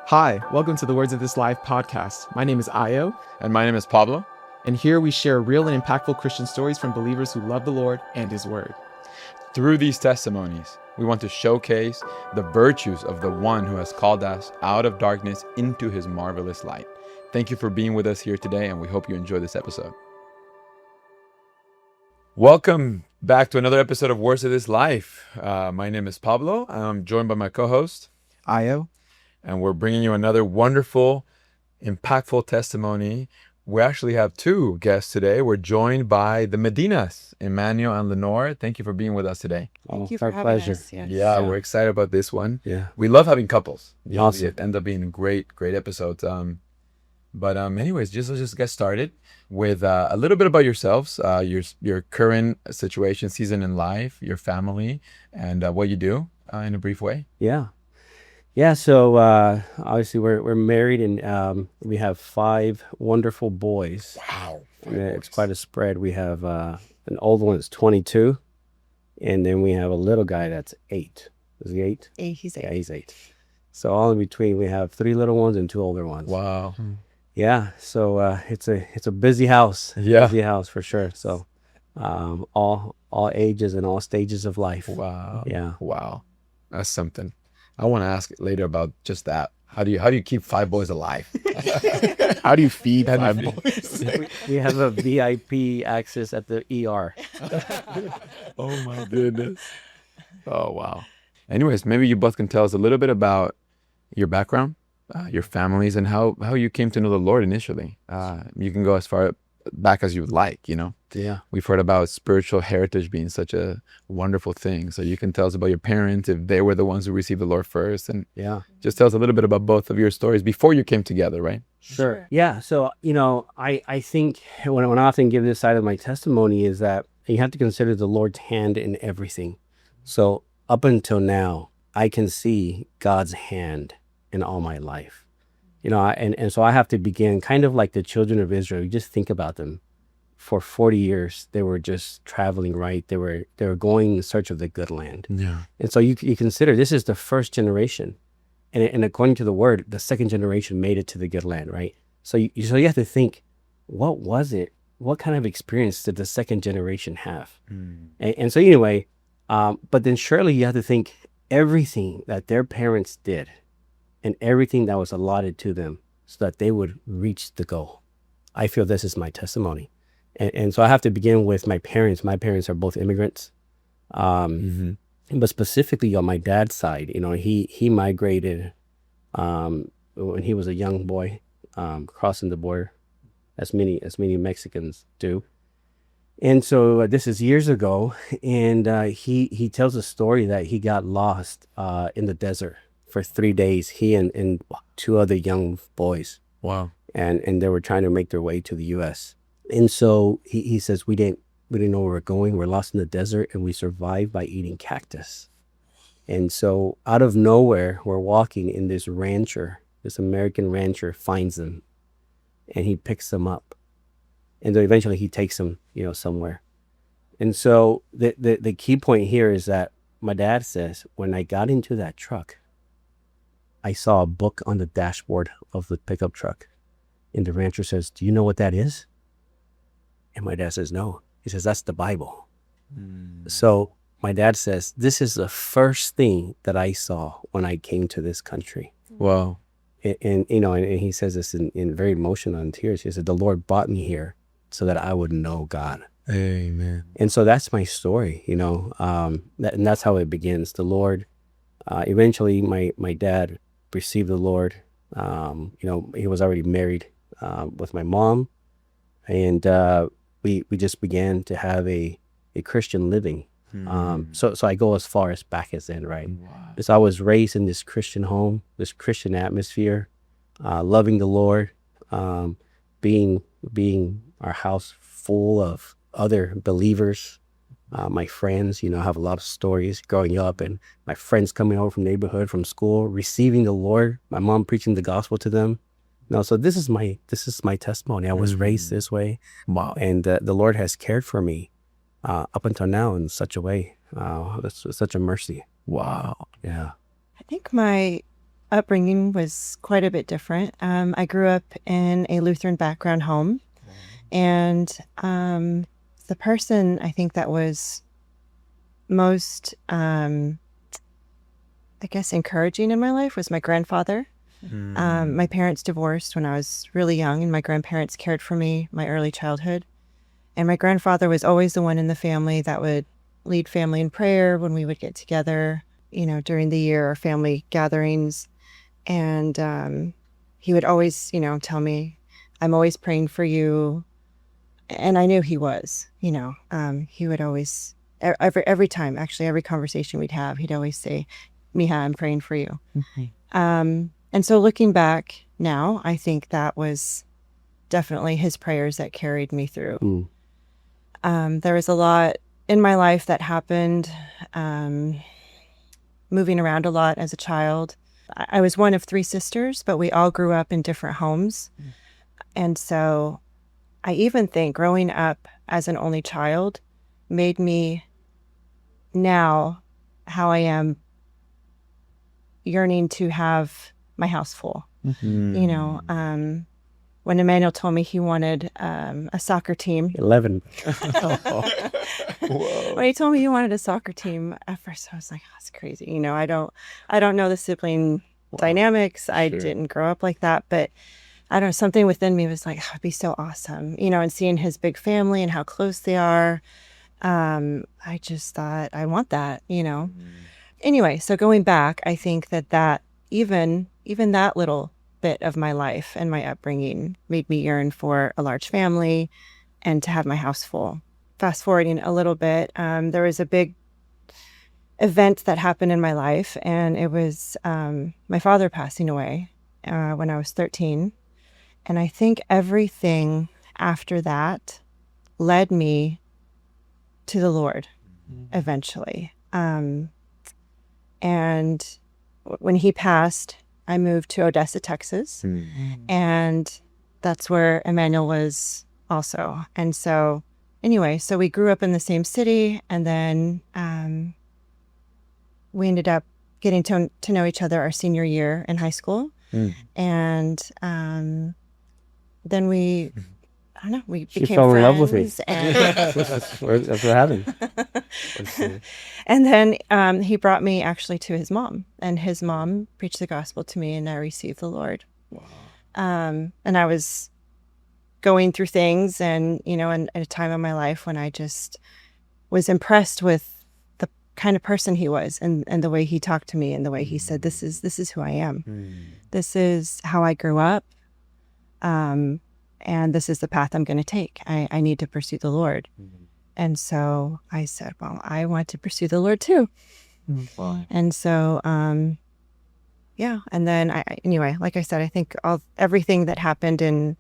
Hi, welcome to the Words of This Life podcast. My name is Ayo, And my name is Pablo. and here we share real and impactful Christian stories from believers who love the Lord and His Word. Through these testimonies, we want to showcase the virtues of the one who has called us out of darkness into his marvelous light. Thank you for being with us here today, and we hope you enjoy this episode. Welcome back to another episode of Words of This Life. My name is Pablo. I'm joined by my co-host, Ayo. and we're bringing you another wonderful, impactful testimony. We actually have two guests today. We're joined by the Medinas, Emmanuel and Lenore. Thank you for being with us today. Thank you for having us. Yes. Yeah, we're excited about this one. Yeah. We love having couples. Awesome. It ends up being great episodes. Anyways, let's just get started with a little bit about yourselves, your current situation, season in life, your family, and what you do in a brief way. Yeah. So obviously we're married and we have 5 wonderful boys. Wow. Yeah, it's quite a spread. We have an old one that's 22, and then we have a little guy that's 8. Is he 8? He's 8. Yeah, he's 8. So all in between, we have 3 little ones and 2 older ones. Wow. Yeah. So it's a busy house. Yeah. Busy house for sure. So all ages and all stages of life. Wow. Yeah. Wow. That's something. I want to ask later about just that. How do you keep 5 boys alive? How do you feed 5 boys? We have a VIP access at the ER. Oh my goodness. Oh wow. Anyways, maybe you both can tell us a little bit about your background, your families, and how you came to know the Lord initially. You can go as far back as you would like, Yeah. We've heard about spiritual heritage being such a wonderful thing. So you can tell us about your parents, if they were the ones who received the Lord first, and Yeah. just tell us a little bit about both of your stories before you came together, right? Sure. Yeah. So, I think when I often give this side of my testimony is that you have to consider the Lord's hand in everything. So up until now, I can see God's hand in all my life. And so I have to begin kind of like the children of Israel. You just think about them. For 40 years, they were just traveling, right? They were going in search of the good land. Yeah. And so you consider this is the first generation. And according to the word, the second generation made it to the good land, right? So you have to think, what was it? What kind of experience did the second generation have? And so anyway, but then surely you have to think everything that their parents did and everything that was allotted to them so that they would reach the goal. I feel this is my testimony. And so I have to begin with my parents. My parents are both immigrants. But specifically on my dad's side, he migrated when he was a young boy, crossing the border, as many Mexicans do. And so this is years ago, and he tells a story that he got lost in the desert for 3 days. He and 2 other young boys, Wow. and they were trying to make their way to the U.S. And so he says we didn't know where we're going. We're lost in the desert, and we survived by eating cactus. And so out of nowhere, we're walking, and this American rancher finds them, and he picks them up. And then eventually he takes them, somewhere. And so the key point here is that my dad says, when I got into that truck, I saw a book on the dashboard of the pickup truck. And the rancher says, "Do you know what that is?" And my dad says, "No." He says, "That's the Bible." So my dad says, this is the first thing that I saw when I came to this country. Wow. And he says this in very emotional and tears. He said, the Lord brought me here so that I would know God. Amen. And so that's my story, and that's how it begins. The Lord, eventually my dad received the Lord. He was already married with my mom, and we just began to have a Christian living. So I go as far as back as then, right? Wow. So I was raised in this Christian home, this Christian atmosphere, loving the Lord, being our house full of other believers. My friends, have a lot of stories growing up, and my friends coming over from neighborhood, from school, receiving the Lord, my mom preaching the gospel to them. So this is my testimony. I was raised this way. Wow. And the Lord has cared for me up until now in such a way. That's such a mercy. Wow. Yeah. I think my upbringing was quite a bit different. I grew up in a Lutheran background home, and the person I think that was most, I guess, encouraging in my life was my grandfather. My parents divorced when I was really young, and my grandparents cared for me my early childhood. And my grandfather was always the one in the family that would lead family in prayer when we would get together, during the year, or family gatherings. And he would always, tell me, I'm always praying for you. And I knew he was, he would always, every time, actually, every conversation we'd have, he'd always say, Miha, I'm praying for you. And so looking back now, I think that was definitely his prayers that carried me through. There was a lot in my life that happened, moving around a lot as a child. I was one of 3 sisters, but we all grew up in different homes. And so I even think growing up as an only child made me now how I am, yearning to have my house full. When Emmanuel told me he wanted a soccer team. 11. When he told me he wanted a soccer team, at first I was like, oh, that's crazy. I don't know the sibling dynamics. I didn't grow up like that, but I don't know, something within me was like, oh, it'd be so awesome. And seeing his big family and how close they are. I just thought, I want that, Anyway, so going back, I think that even that little bit of my life and my upbringing made me yearn for a large family and to have my house full. Fast forwarding a little bit, there was a big event that happened in my life, and it was my father passing away when I was 13. And I think everything after that led me to the Lord eventually. And when he passed, I moved to Odessa, Texas, and that's where Emmanuel was also. And so anyway, so we grew up in the same city, and then we ended up getting to know each other our senior year in high school. And then we became fell in friends. love with me. And That's what happened. And then he brought me actually to his mom, and his mom preached the gospel to me, and I received the Lord. Wow. And I was going through things, and in a time in my life when I just was impressed with the kind of person he was, and the way he talked to me, and the way he said, this is who I am. This is how I grew up. And this is the path I'm going to take. I need to pursue the Lord. And so I said, well, I want to pursue the Lord too. And so, yeah. And then anyway, like I said, I think everything that happened in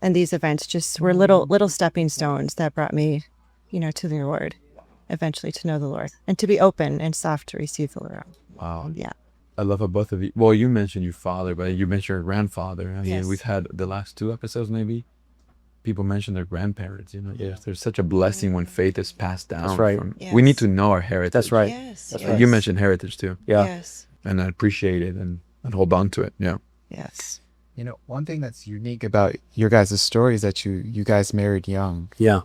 these events just were little stepping stones that brought me, to the Lord, eventually to know the Lord, and to be open and soft to receive the Lord. Wow. Yeah. I love how both of you, well, you mentioned your father, but you mentioned your grandfather. I mean, Yes. we've had the last 2 episodes, maybe, people mention their grandparents, There's such a blessing when faith is passed down. That's right. We need Yes. to know our heritage. That's right. Yes. That's yes. right. You mentioned heritage too. Yeah. Yes. And I appreciate it and hold on to it. Yeah. Yes. One thing that's unique about your guys' story is that you guys married young. Yeah.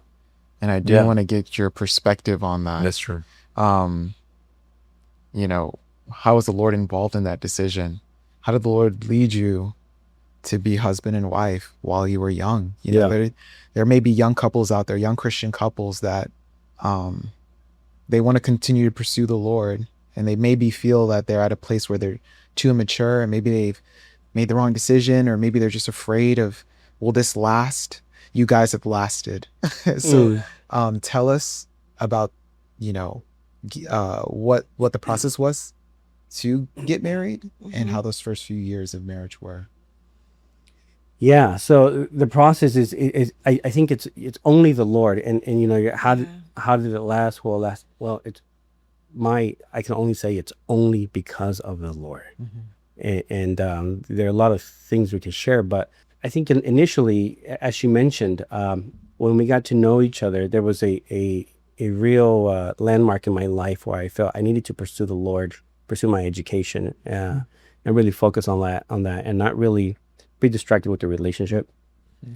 And I do want to get your perspective on that. That's true. How was the Lord involved in that decision? How did the Lord lead you to be husband and wife while you were young? There may be young couples out there, young Christian couples that they want to continue to pursue the Lord, and they maybe feel that they're at a place where they're too immature, and maybe they've made the wrong decision, or maybe they're just afraid of, will this last? You guys have lasted. So tell us about, what the process was to get married and how those first few years of marriage were. Yeah. So the process is I think it's only the Lord, and how did it last? Well, I can only say it's only because of the Lord. And there are a lot of things we can share, but I think initially, as she mentioned, when we got to know each other, there was a real landmark in my life where I felt I needed to pursue the Lord pursue my education, and really focus on that, and not really be distracted with the relationship.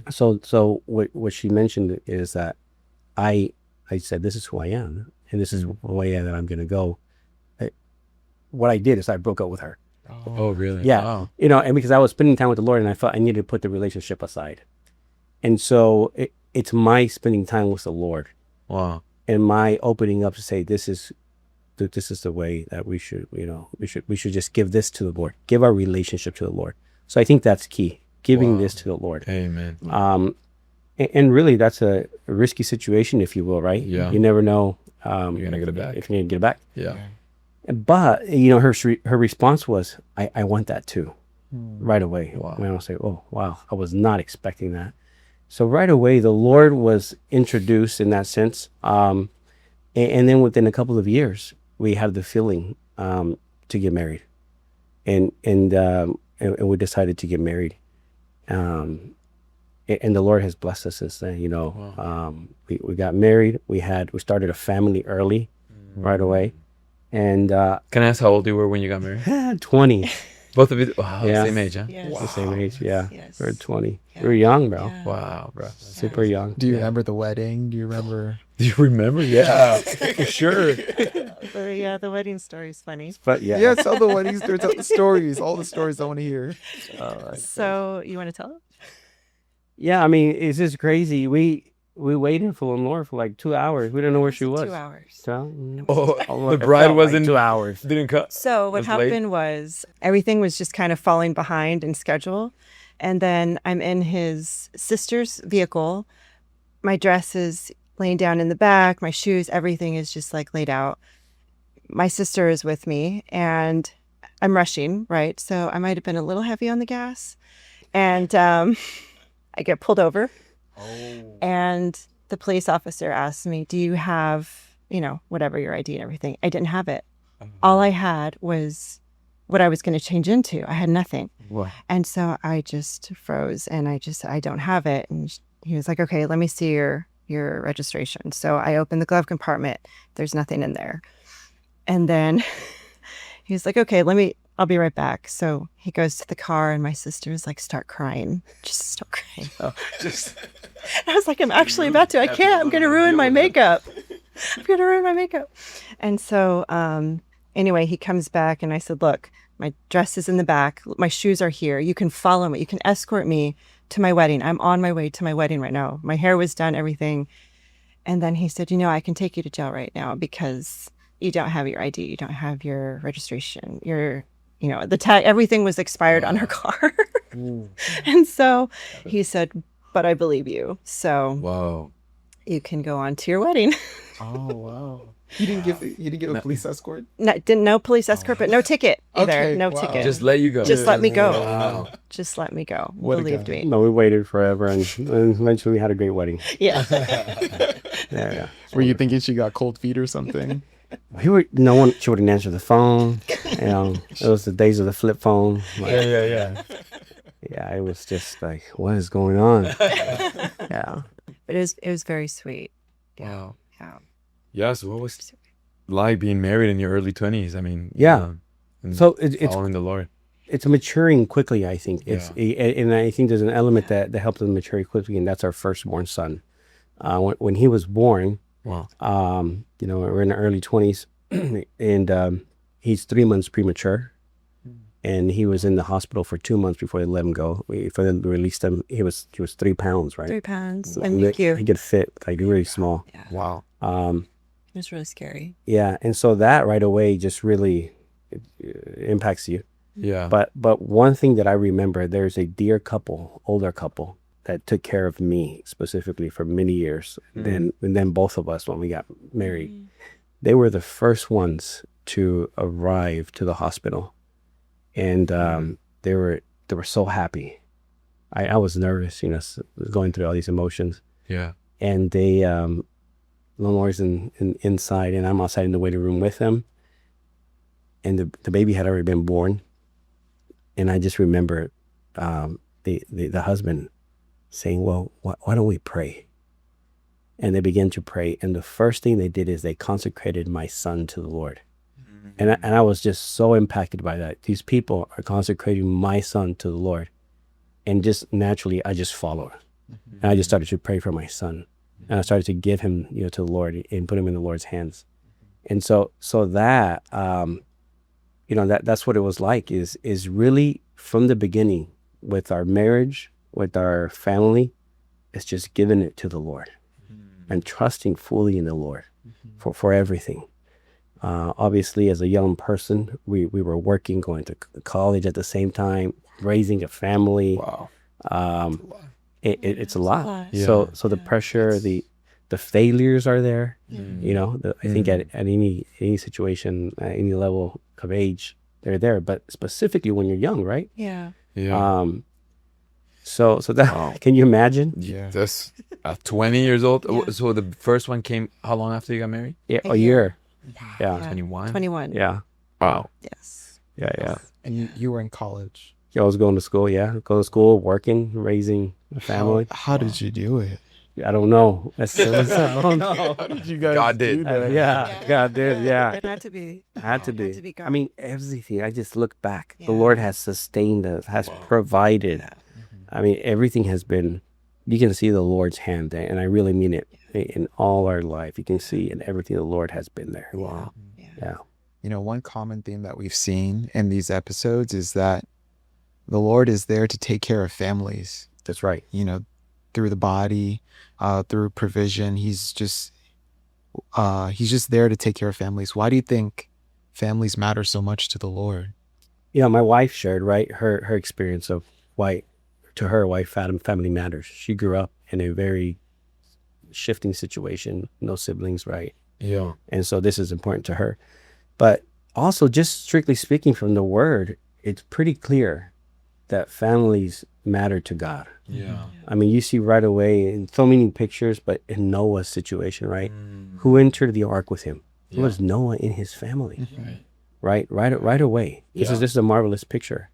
So what she mentioned is that I said, this is who I am, and this is the way that I'm going to go. What I did is I broke up with her. Oh, really? Yeah. Wow. And because I was spending time with the Lord, and I felt I needed to put the relationship aside. And so it's my spending time with the Lord. Wow. And my opening up to say, this is the way that we should just give this to the Lord, give our relationship to the Lord. So I think that's key, giving this to the Lord. Amen. And really that's a risky situation, if you will, right? Yeah. You never know You're going to get it back. if you're going to get it back. Yeah. But, her response was, I want that too, right away. Wow. And I was like, oh, wow, I was not expecting that. So right away, the Lord was introduced in that sense. And then within a couple of years, we had the feeling to get married. And we decided to get married. And the Lord has blessed us since then, Wow. we got married. We started a family early, right away. And Can I ask how old you were when you got married? 20. Both of you? Wow, Yeah. same age, huh? Yes. The same age, yeah. Yes. We were 20. Yeah. We were young, bro. Yeah. Wow, bro. Super young. Do you remember the wedding? Do you remember? Do you remember? Yeah, for sure. Yeah, the wedding story is funny. But yeah. Yeah, tell the wedding stories, tell the stories, all the stories I want to hear. So you want to tell it? Yeah, I mean, it's just crazy. We waited for Lenore for like 2 hours. We didn't know where she was. 2 hours. So, Oh, it the bride felt like wasn't 2 hours. Didn't cut. So what Was late? happened was everything was just kind of falling behind in schedule. And then I'm in his sister's vehicle. My dress is laying down in the back. My shoes, everything is just like laid out. My sister is with me and I'm rushing, right? So I might have been a little heavy on the gas. And I get pulled over. And the police officer asked me, do you have, whatever, your ID and everything? I didn't have it. All I had was what I was going to change into. I had nothing. Wow. And so I just froze and I don't have it. And he was like, okay, let me see your registration. So I opened the glove compartment. There's nothing in there. And then he was like, okay, I'll be right back. So he goes to the car and my sister's like, start crying. Just start crying. I was like, I'm actually about to. I can't. I'm going to ruin my makeup. I'm going to ruin my makeup. And so anyway, he comes back and I said, look, my dress is in the back. My shoes are here. You can follow me. You can escort me to my wedding. I'm on my way to my wedding right now. My hair was done, everything. And then he said, I can take you to jail right now because you don't have your ID. You don't have your registration. The tag, everything was expired on her car. And so he said, but I believe you. So Wow. you can go on to your wedding. Oh wow! You didn't give a police escort? No police escort, but no ticket either. Okay, No wow. ticket. Just let you go. Just let me go. Wow. Just let me go. What a Believed guy. me. No, we waited forever, and eventually we had a great wedding. Yeah. Yeah. Were you thinking she got cold feet or something? She wouldn't answer the phone. It was the days of the flip phone. Like, Yeah. yeah, it was just like, what is going on? Yeah. But it was very sweet. Wow. Yeah. Yeah. So what was it like being married in your early 20s? I mean, Yeah. and So it's following the Lord. it's maturing quickly, I think. And I think there's an element that helps them mature quickly, and that's our firstborn son. When he was born, Wow. we're in the early 20s, and he's 3 months premature, and he was in the hospital for 2 months before they let him go. Before they released him, he was 3 pounds, right? 3 pounds. He And NICU. He could fit like really small. Yeah. Wow. It was really scary. Yeah, and so that right away just really impacts you. Yeah. But one thing that I remember, there's a dear couple, older couple, that took care of me specifically for many years. And then both of us, when we got married, they were the first ones to arrive to the hospital, and they were so happy. I was nervous, going through all these emotions. Yeah. And they, Lenore's inside, and I'm outside in the waiting room with them. And the baby had already been born. And I just remember the husband saying, well, why don't we pray? And they began to pray. And the first thing they did is they consecrated my son to the Lord. And I was just so impacted by that. These people are consecrating my son to the Lord. And just naturally, I just followed. And I just started to pray for my son. And I started to give him, to the Lord and put him in the Lord's hands. And so that, that's what it was like, is really from the beginning with our marriage, with our family, it's just giving it to the Lord and trusting fully in the Lord for everything. Obviously, as a young person, we were working, going to college at the same time, raising a family. Wow. It's a lot. Yeah. So the pressure, the failures are there. I think at any situation, at any level of age, they're there. But specifically when you're young, right? Yeah. Yeah. So that can you imagine? Yeah. That's 20 years old. Yeah. So the first one came how long after you got married? Yeah, A a year. Yeah. 21. 21. Yeah. Wow. Yes. Yeah. And you were in college. I was going to school. Yeah, go to school, working, raising a family. How did you do it? I don't know. I don't know. How did you guys God did. do that? Yeah, God did. Yeah. It had to be. Had to be. to be God. I mean, everything. I just look back. The Yeah. Lord has sustained us, has provided. I mean, everything has been. You can see the Lord's hand there, and I really mean it. In all our life, you can see in everything the Lord has been there. Wow. Yeah. One common theme that we've seen in these episodes is that the Lord is there to take care of families, That's right. through the body, through provision. He's just there to take care of families. Why do you think families matter so much to the Lord? My wife shared, right, her experience of why, to her, why family matters. She grew up in a very shifting situation, no siblings, right? Yeah. And so this is important to her. But also, just strictly speaking from the word, it's pretty clear that families matter to God. Yeah. I mean, you see right away in so many pictures, but in Noah's situation, right? Who entered the ark with him? It was Noah and his family, right away. This is a marvelous picture.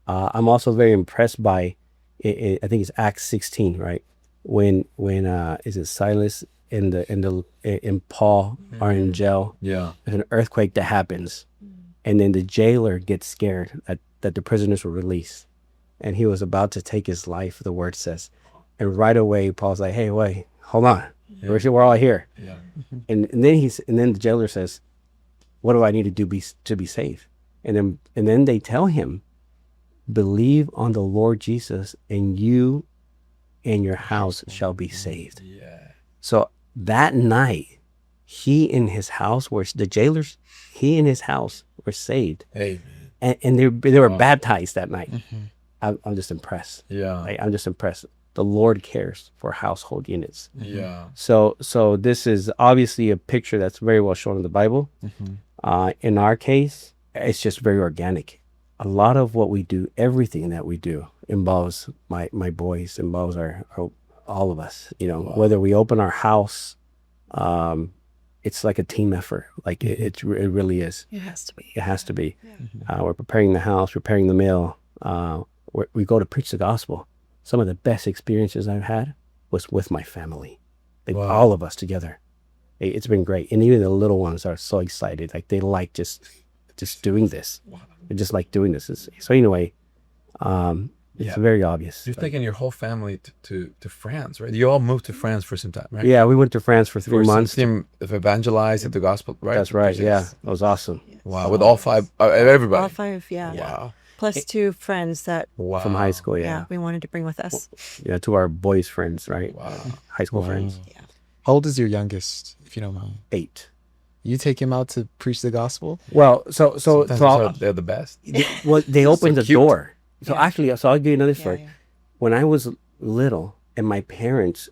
I'm also very impressed by, I think it's Acts 16, right? When is it Silas and Paul are in jail? Yeah. There's an earthquake that happens, and then the jailer gets scared that the prisoners were released, and he was about to take his life. The word says, and right away Paul's like, "Hey, wait, hold on, we're all here." Yeah. And then the jailer says, "What do I need to do to be saved?" And then they tell him, "Believe on the Lord Jesus, and you and your house shall be saved." Yeah. So that night, he and his house were the jailers. He and his house were saved, Hey. and they were baptized that night. I'm just impressed. Yeah. I'm just impressed. The Lord cares for household units. Yeah. So this is obviously a picture that's very well shown in the Bible. In our case, it's just very organic. A lot of what we do, everything that we do, involves my boys, involves our all of us. Whether we open our house, it's like a team effort. Like it really is. It has to be. It has to be. Yeah. We're preparing the house, preparing the meal. We go to preach the gospel. Some of the best experiences I've had was with my family, like all of us together. It's been great, and even the little ones are so excited. Like they like just doing this. They just like doing this. So anyway, it's very obvious. You've taken your whole family to France, right? You all moved to France for some time, right? Yeah, we went to France for 3 months. Team of evangelized the gospel, right? That's right. Yeah, it was awesome. Wow. With all five, everybody. All 5, yeah. Wow. Plus 2 friends that, Wow. From high school. Yeah, we wanted to bring with us. yeah, to our boys' friends, right? Wow. High school friends. How old is your youngest, if you don't mind? 8. You take him out to preach the gospel? Well, so They're the best. they opened the cute. door. So Yeah. actually, I'll give you another story. Yeah. When I was little and my parents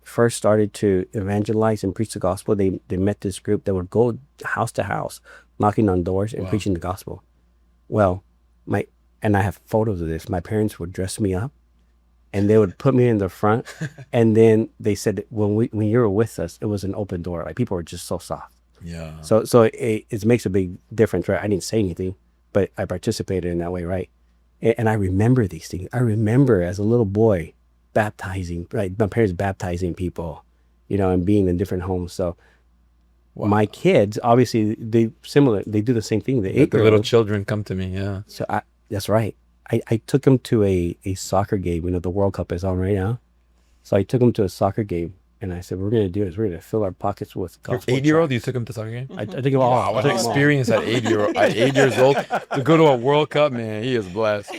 first started to evangelize and preach the gospel, they met this group that would go house to house, knocking on doors and preaching the gospel. Well, and I have photos of this. My parents would dress me up, and they would put me in the front, and then they said that when you were with us, it was an open door. Like people were just so soft. Yeah. So it makes a big difference, right? I didn't say anything, but I participated in that way, right? And I remember these things. I remember as a little boy baptizing, right? My parents baptizing people, and being in different homes. So My kids, obviously, they do the same thing. The Let the little 8-year-old. children come to me. Yeah. So that's right. I took him to a soccer game. The World Cup is on right now. So I took him to a soccer game, and I said, we're going to do this. We're going to fill our pockets with Your gospel 8-year-old, tracts. you took him to soccer game? I took him all. Wow, what an experience at 8 years old to go to a World Cup, man. He is blessed.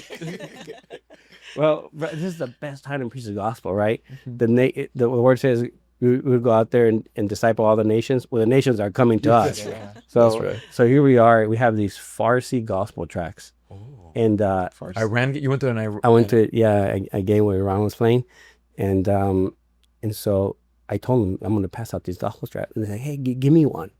Well, this is the best time to preach the gospel, right? The word says we would go out there and disciple all the nations. Well, the nations are coming to us. So, That's right. So here we are. We have these Farsi gospel tracks. And You went to an I went to a game where Iran was playing, and so I told them I'm going to pass out these gospel tracks, and they're like, hey, give me one.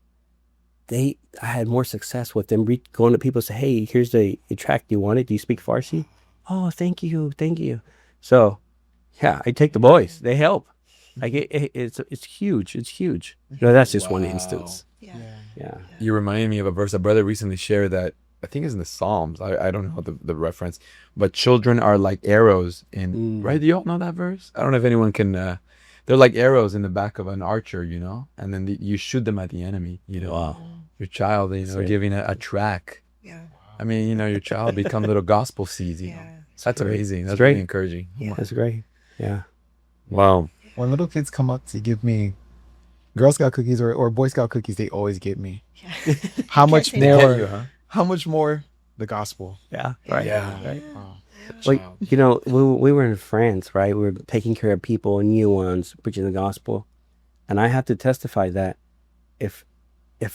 I had more success with them going to people and say, hey, here's a track. Do you want it? Do you speak Farsi? Oh, thank you. So, yeah, I take the boys. They help. Like it's huge. It's huge. That's just one instance. Yeah. You reminded me of a verse a brother recently shared that I think is in the Psalms. I don't know the reference, but children are like arrows in right. Do you all know that verse? I don't know if anyone can. They're like arrows in the back of an archer, and then you shoot them at the enemy. Wow. Your child, giving a track. Yeah. I mean, your child become little gospel seeds. That's amazing. That's great. really encouraging. Yeah. That's great. Yeah. Wow. When little kids come up to give me Girl Scout cookies or Boy Scout cookies, they always get me. Yeah. How much say more? You, huh? How much more? The gospel. Yeah. Right. Yeah. Right? Like, we were in France, right? We were taking care of people, new ones, preaching the gospel. And I have to testify that if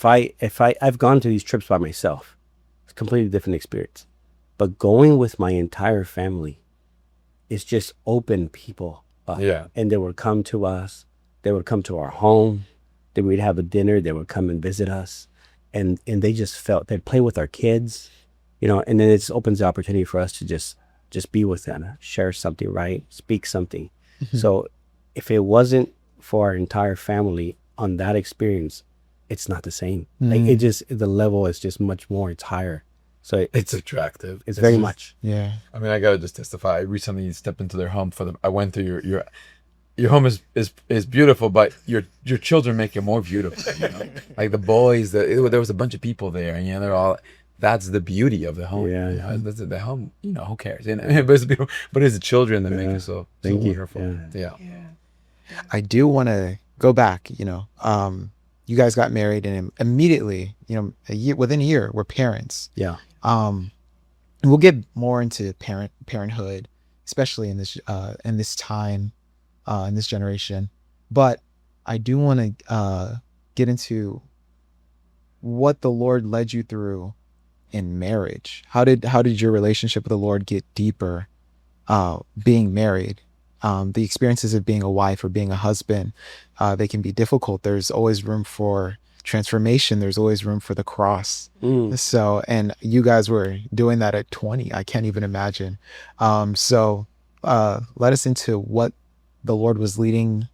I've gone to these trips by myself, it's a completely different experience. But going with my entire family is just open people up. Yeah. And they would come to us. They would come to our home. They would have a dinner. They would come and visit us. And they just they'd play with our kids, and then it just opens the opportunity for us to just be with them, share something, right? Speak something. So if it wasn't for our entire family on that experience, it's not the same. Like the level is just much more, it's higher. So It's attractive. It's very much. Yeah. I mean, I gotta just testify. I recently stepped into their home I went to your home is beautiful, but your children make it more beautiful. Like the boys, there was a bunch of people there, and they're all. That's the beauty of the home. Yeah. That's the home. Who cares? But it's beautiful. But it's the children that make it so wonderful. Yeah. I do want to go back. You guys got married, and immediately, within a year, we're parents. Yeah. We'll get more into parenthood, especially in this time, in this generation. But I do want to get into what the Lord led you through in marriage. How did your relationship with the Lord get deeper? Being married, the experiences of being a wife or being a husband, they can be difficult. There's always room for transformation. There's always room for the cross. So, and you guys were doing that at 20. I can't even imagine. So let us into what the Lord was leading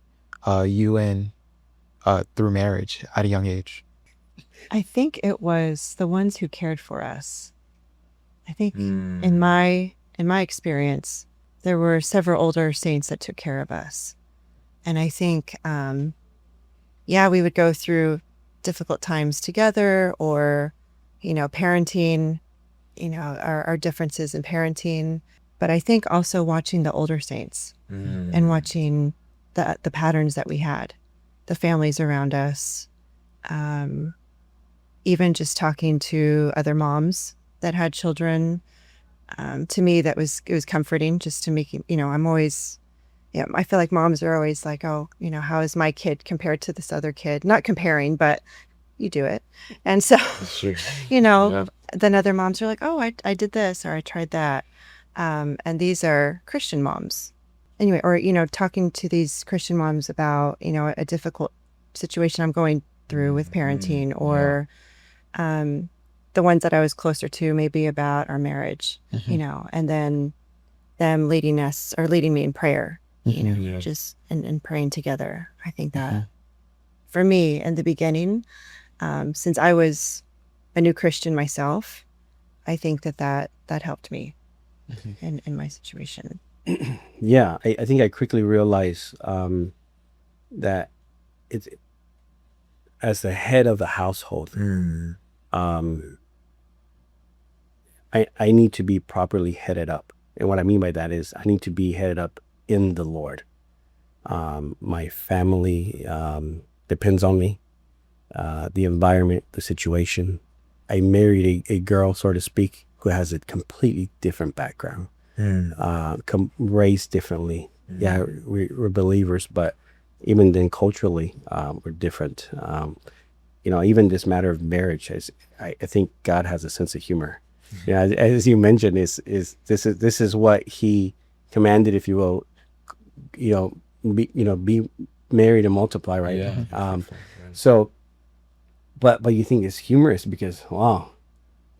you in through marriage at a young age. I think it was the ones who cared for us. I think in my experience, there were several older saints that took care of us. And I think, we would go through difficult times together, or, parenting, our differences in parenting. But I think also watching the older saints and watching the patterns that we had, the families around us, even just talking to other moms that had children. To me, it was comforting just to make, I'm always, I feel like moms are always like, oh, how is my kid compared to this other kid? Not comparing, but you do it. And so, then other moms are like, oh, I did this, or I tried that. And these are Christian moms. Anyway, or, talking to these Christian moms about, a difficult situation I'm going through with parenting, or the ones that I was closer to, maybe about our marriage, and then them leading me in prayer, just and praying together. I think that for me in the beginning, since I was a new Christian myself, I think that helped me in my situation. Yeah, I think I quickly realized that as the head of the household, I need to be properly headed up. And what I mean by that is I need to be headed up in the Lord. My family depends on me, the environment, the situation. I married a girl, so to speak, who has a completely different background, raised differently. Yeah, we're believers, but even then culturally, we're different. Even this matter of marriage, I think God has a sense of humor. Yeah, as you mentioned, this is what He commanded, if you will. Be married and multiply, right? Yeah. So, but you think it's humorous because wow,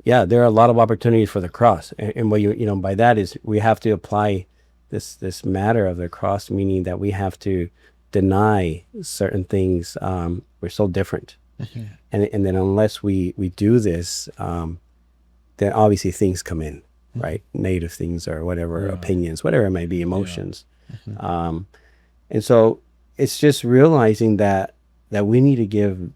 yeah, there are a lot of opportunities for the cross, and what by that is we have to apply this matter of the cross, meaning that we have to deny certain things. We're so different, and then unless we do this, then obviously things come in, right? Negative things or whatever, opinions, whatever it may be, emotions. And so it's just realizing that we need to give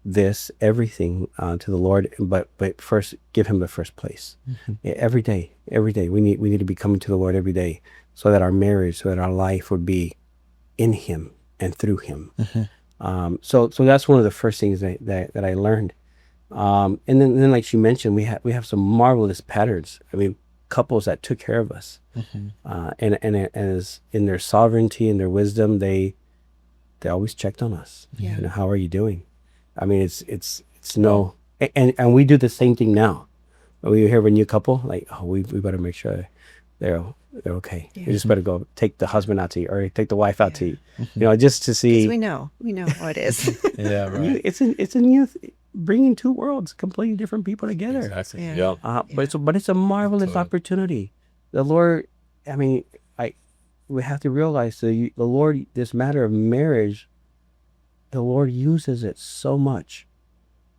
this everything to the Lord, but first give Him the first place. Every day we need to be coming to the Lord every day, so that our marriage, so that our life would be in Him and through Him. So that's one of the first things that I learned. And then like she mentioned, we have some marvelous patterns. I mean, couples that took care of us, and as in their sovereignty and their wisdom, they always checked on us. How are you doing? I mean, it's no, and we do the same thing now. When we hear of a new couple, like, oh, we better make sure they're okay. You just better go take the husband out to eat, or take the wife out to eat. Just to see. We know how it is. Yeah, right. It's a new. Bringing two worlds, completely different people together. Exactly. Yeah. But it's a marvelous opportunity. The Lord, I mean, we have to realize the Lord, this matter of marriage, the Lord uses it so much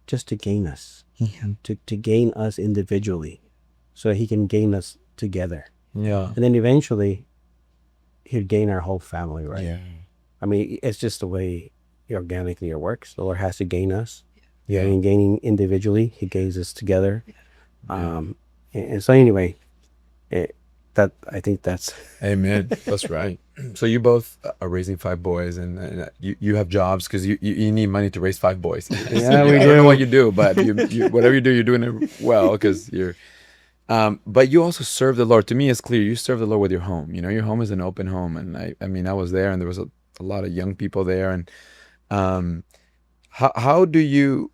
just to gain us, to gain us individually, so that He can gain us together. Yeah. And then eventually He'll gain our whole family, right? Yeah. I mean, it's just the way organically it works. The Lord has to gain us. Yeah. And gaining individually, He gains us together. And so anyway, I think that's Amen. That's right. So you both are raising 5 boys, and you have jobs because you need money to raise 5 boys. Yeah, we I do. don't know what you do, but you whatever you do, you're doing it well because you're. But you also serve the Lord. To me, it's clear you serve the Lord with your home. Your home is an open home, and I mean, I was there, and there was a lot of young people there, and how do you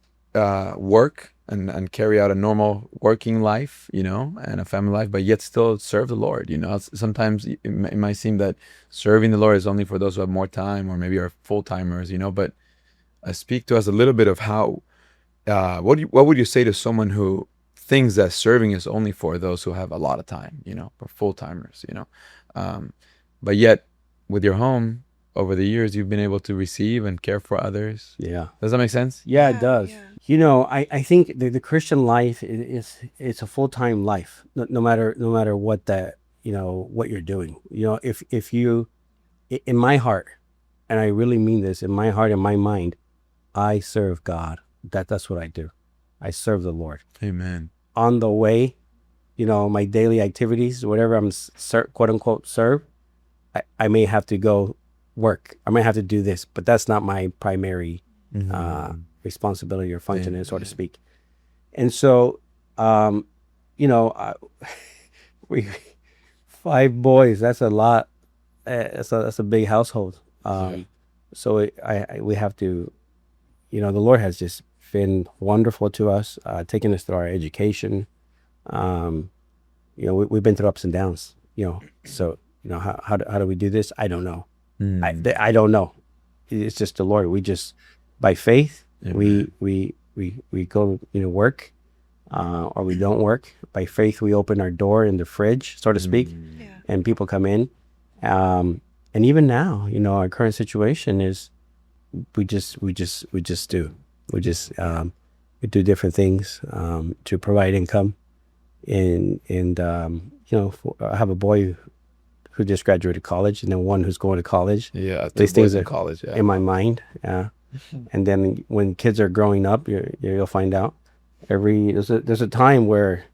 work and carry out a normal working life, and a family life, but yet still serve the Lord? Sometimes it might seem that serving the Lord is only for those who have more time or maybe are full-timers, but speak to us a little bit of how, what would you say to someone who thinks that serving is only for those who have a lot of time, for full-timers, but yet with your home, over the years, you've been able to receive and care for others. Yeah. Does that make sense? Yeah, it does. Yeah. I think the Christian life it's a full-time life, no matter what what you're doing. If you, in my heart, and I really mean this, in my heart and my mind, I serve God. That's what I do. I serve the Lord. Amen. On the way, my daily activities, whatever I'm quote unquote serve, I may have to go work. I might have to do this, but that's not my primary responsibility or function, so to speak. And so, we 5 boys. That's a lot. That's a big household. So we have to, the Lord has just been wonderful to us, taking us through our education. We've been through ups and downs. So how do we do this? I don't know. I don't know. It's just the Lord. We just, by faith, we go work, or we don't work. By faith, we open our door in the fridge, so to speak, and people come in. And even now, our current situation is we just do. We do different things to provide income, and I have a boy who just graduated college, and then one who's going to college. Yeah, these things are in college. Yeah. in my mind. Yeah, And then when kids are growing up, you'll find out there's a time where,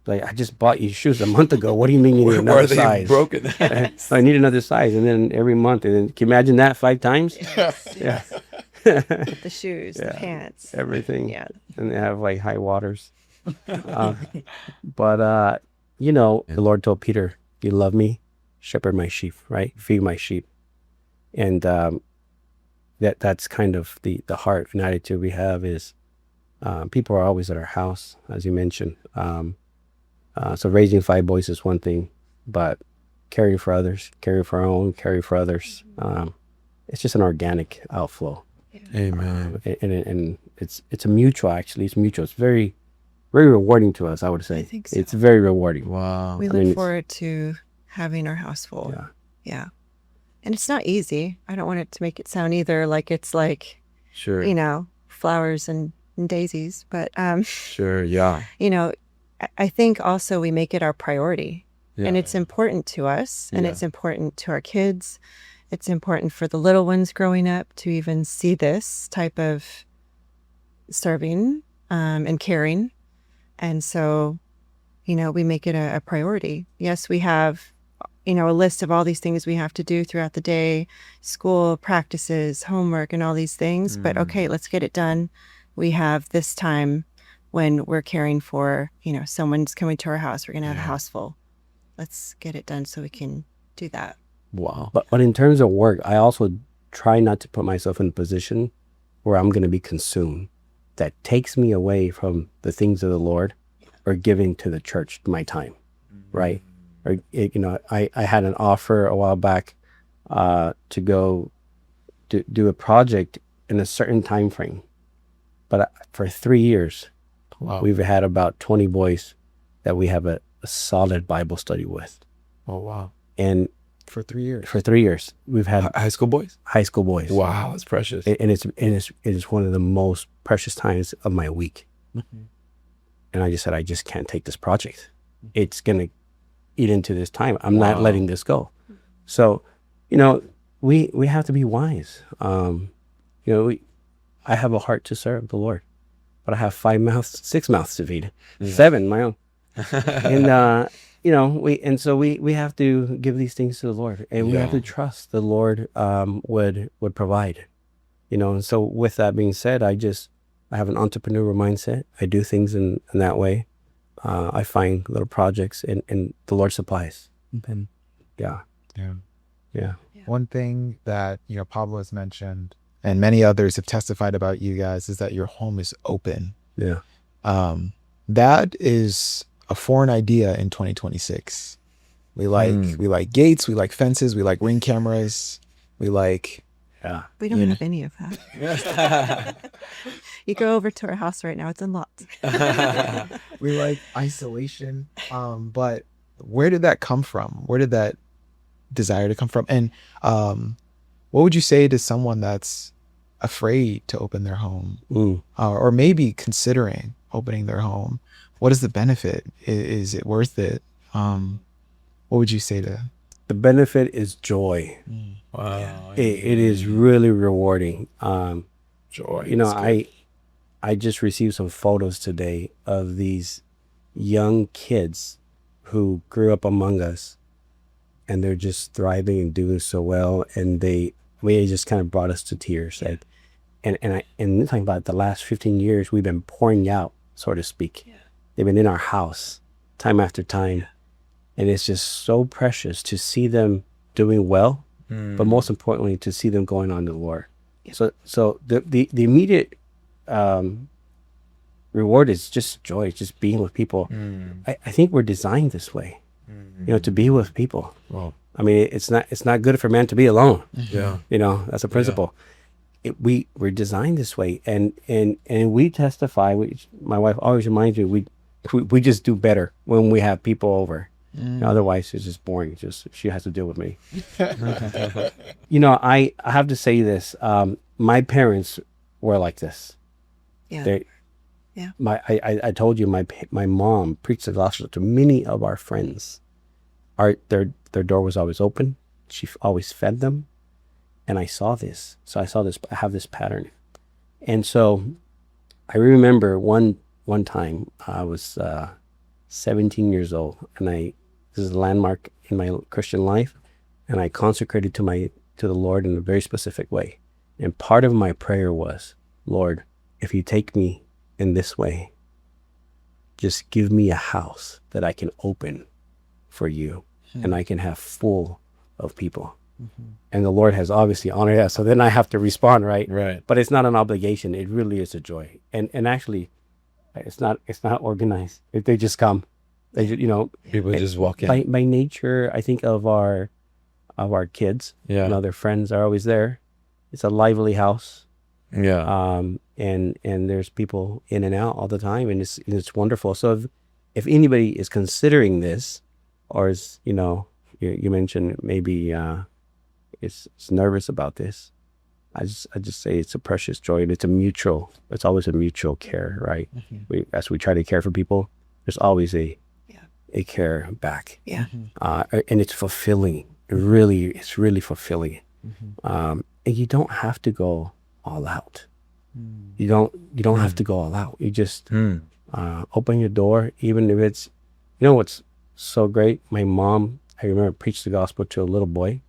like, I just bought you shoes a month ago. What do you mean you need Where are another they size? broken? So I need another size, and then every month, and then can you imagine that 5 times? Yeah. The shoes, the pants, Everything. Yeah. And they have like high waters. But the Lord told Peter, "You love me, shepherd my sheep, right? Feed my sheep." And that's kind of the heart and attitude we have is people are always at our house, as you mentioned. So raising 5 boys is one thing, but caring for others, caring for our own, caring for others, it's just an organic outflow. Amen. And it's a mutual, actually. It's mutual. It's very, very rewarding to us, I would say. I think so. It's very rewarding. Wow. We look forward to having our house full. Yeah. Yeah. And it's not easy. I don't want it to make it sound either like it's like, Sure. flowers and daisies. But, Sure. Yeah. I think also we make it our priority. Yeah. And it's important to us, and Yeah. it's important to our kids. It's important for the little ones growing up to even see this type of serving and caring. And so, we make it a priority. Yes, we have, a list of all these things we have to do throughout the day, school, practices, homework, and all these things. But okay, let's get it done. We have this time when we're caring for, someone's coming to our house. We're going to have a house full. Let's get it done so we can do that. Wow. But in terms of work, I also try not to put myself in a position where I'm going to be consumed. That takes me away from the things of the Lord or giving to the church my time, right? Or, I had an offer a while back to go do a project in a certain time frame. But for 3 years, Wow. we've had about 20 boys that we have a solid Bible study with. Oh, wow. And For 3 years. for 3 years, we've had High school boys? high school boys. Wow. That's precious. And it is one of the most precious times of my week. And I just said, I just can't take this project. It's going to eat into this time. I'm not letting this go. So, we have to be wise. I have a heart to serve the Lord, but I have 5 mouths, 6 mouths to feed, 7 my own. And so we have to give these things to the Lord, and we have to trust the Lord would provide. And so with that being said, I have an entrepreneurial mindset. I do things in that way. I find little projects and the Lord supplies. And yeah. One thing that, Pablo has mentioned and many others have testified about you guys is that your home is open. Yeah. That is a foreign idea in 2026. We like gates, we like fences, we like Ring cameras, we like We don't have any of that. You go over to our house right now, it's unlocked. we like isolation. But where did that come from? Where did that desire to come from? And what would you say to someone that's afraid to open their home or maybe considering opening their home? What is the benefit? Is it worth it? What would you say to them? The benefit is joy. Wow. It is really rewarding. Joy. I just received some photos today of these young kids who grew up among us, and they're just thriving and doing so well. And it just kind of brought us to tears. And talking about the last 15 years, we've been pouring out, so to speak. Yeah. They've been in our house time after time. Yeah. And it's just so precious to see them doing well, but most importantly, to see them going on to the Lord. Yeah. So the immediate reward is just joy, just being with people. I think we're designed this way, to be with people. Wow. I mean, it's not good for man to be alone. Yeah. That's a principle. Yeah. We're designed this way, and we testify. My wife always reminds me, we just do better when we have people over. Otherwise, it's just boring. She has to deal with me. I have to say this. My parents were like this. Yeah. I told you my mom preached the gospel to many of our friends. Their door was always open. She always fed them, and I saw this. So I have this pattern. And so I remember one time I was 17 years old, and this is a landmark in my Christian life, and I consecrated to the Lord in a very specific way. And part of my prayer was, Lord, if you take me in this way, just give me a house that I can open for you, and I can have full of people. And the Lord has obviously honored that. So then I have to respond, right? Right. But it's not an obligation. It really is a joy. And actually, it's not organized. If they just come, People just walk in. by nature, I think of our kids. Yeah. Their friends are always there. It's a lively house. Yeah. And there's people in and out all the time, and it's wonderful. So if anybody is considering this, or is you mentioned maybe is nervous about this, I just say it's a precious joy, and it's always a mutual care, right? As we try to care for people, there's always a care back. Yeah. And it's fulfilling. It's really fulfilling. And you don't have to go all out. You don't have to go all out. You just open your door, even if it's, what's so great? My mom, I remember, preached the gospel to a little boy,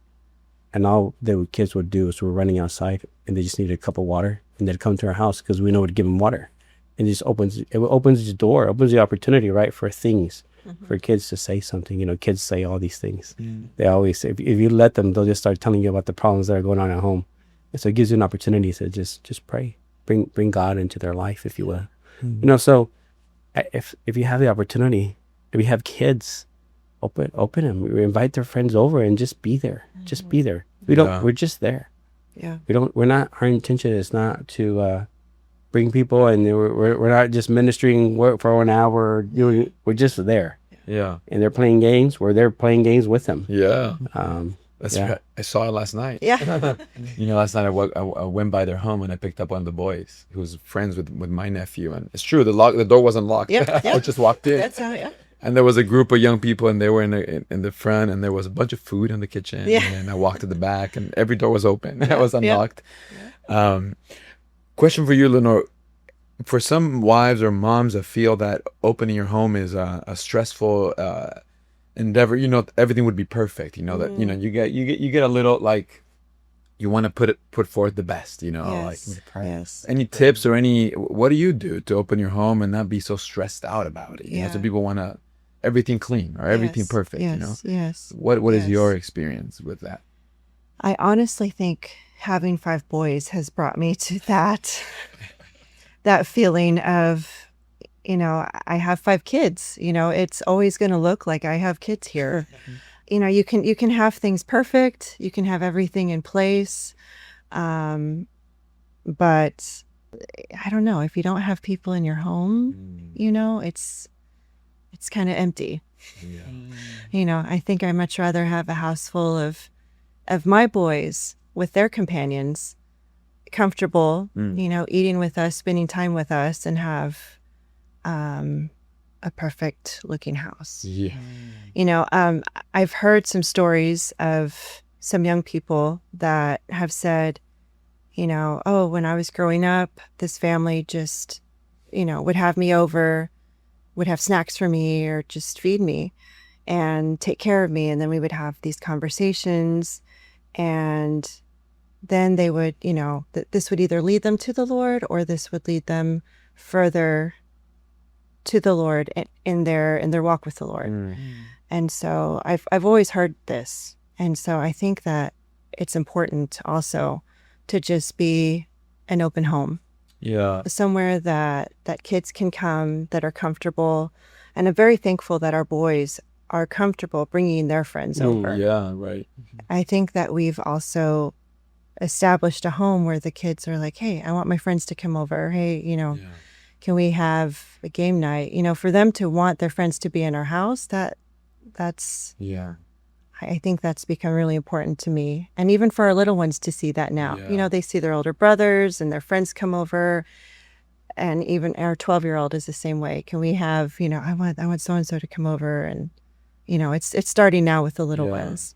and all the kids would do is we're running outside, and they just needed a cup of water, and they'd come to our house because we know what to give them water. And it just opens the door, opens the opportunity, right, for things, for kids to say something. Kids say all these things. They always say, if you let them, they'll just start telling you about the problems that are going on at home. And so it gives you an opportunity to just pray, bring God into their life, if you will. So if you have the opportunity, if you have kids, open them. We invite their friends over and just be there. Just be there. We're just there. Yeah. Our intention is not to bring people, and we're not just ministering for an hour. We're just there. Yeah. And they're playing games. We're there playing games with them. Yeah. That's right. I saw it last night. Yeah. Last night I went by their home, and I picked up one of the boys who was friends with my nephew. And it's true, the door wasn't locked. Yeah. I just walked in. That's how, yeah. And there was a group of young people, and they were in the front, and there was a bunch of food in the kitchen. Yeah. And I walked to the back, and every door was open. It was unlocked. Question for you, Lenore. For some wives or moms that feel that opening your home is a stressful endeavor, everything would be perfect. That you get a little, like, you want to put forth the best. Yes. Yes. Any tips or what do you do to open your home and not be so stressed out about it? So people want everything clean or everything perfect. Yes. What is your experience with that? I honestly think having 5 boys has brought me to that feeling of, I have 5 kids. It's always going to look like I have kids here. You can have things perfect. You can have everything in place. But I don't know, if you don't have people in your home, it's kind of empty. I think I'd much rather have a house full of my boys with their companions, comfortable, eating with us, spending time with us, and have a perfect looking house. I've heard some stories of some young people that have said, oh, when I was growing up, this family just, would have me over, would have snacks for me, or just feed me and take care of me. And then we would have these conversations, and then they would, this would either lead them to the Lord, or this would lead them further to the Lord in their walk with the Lord. And so I've always heard this. And so I think that it's important also to just be an open home. Yeah. Somewhere that kids can come, that are comfortable. And I'm very thankful that our boys are comfortable bringing their friends over. Yeah, right. I think that we've also established a home where the kids are like, hey, I want my friends to come over. Hey, can we have a game night? For them to want their friends to be in our house, that's I think that's become really important to me. And even for our little ones to see that now. They see their older brothers and their friends come over. And even our 12-year-old is the same way. Can we have, I want so-and-so to come over, and it's starting now with the little ones.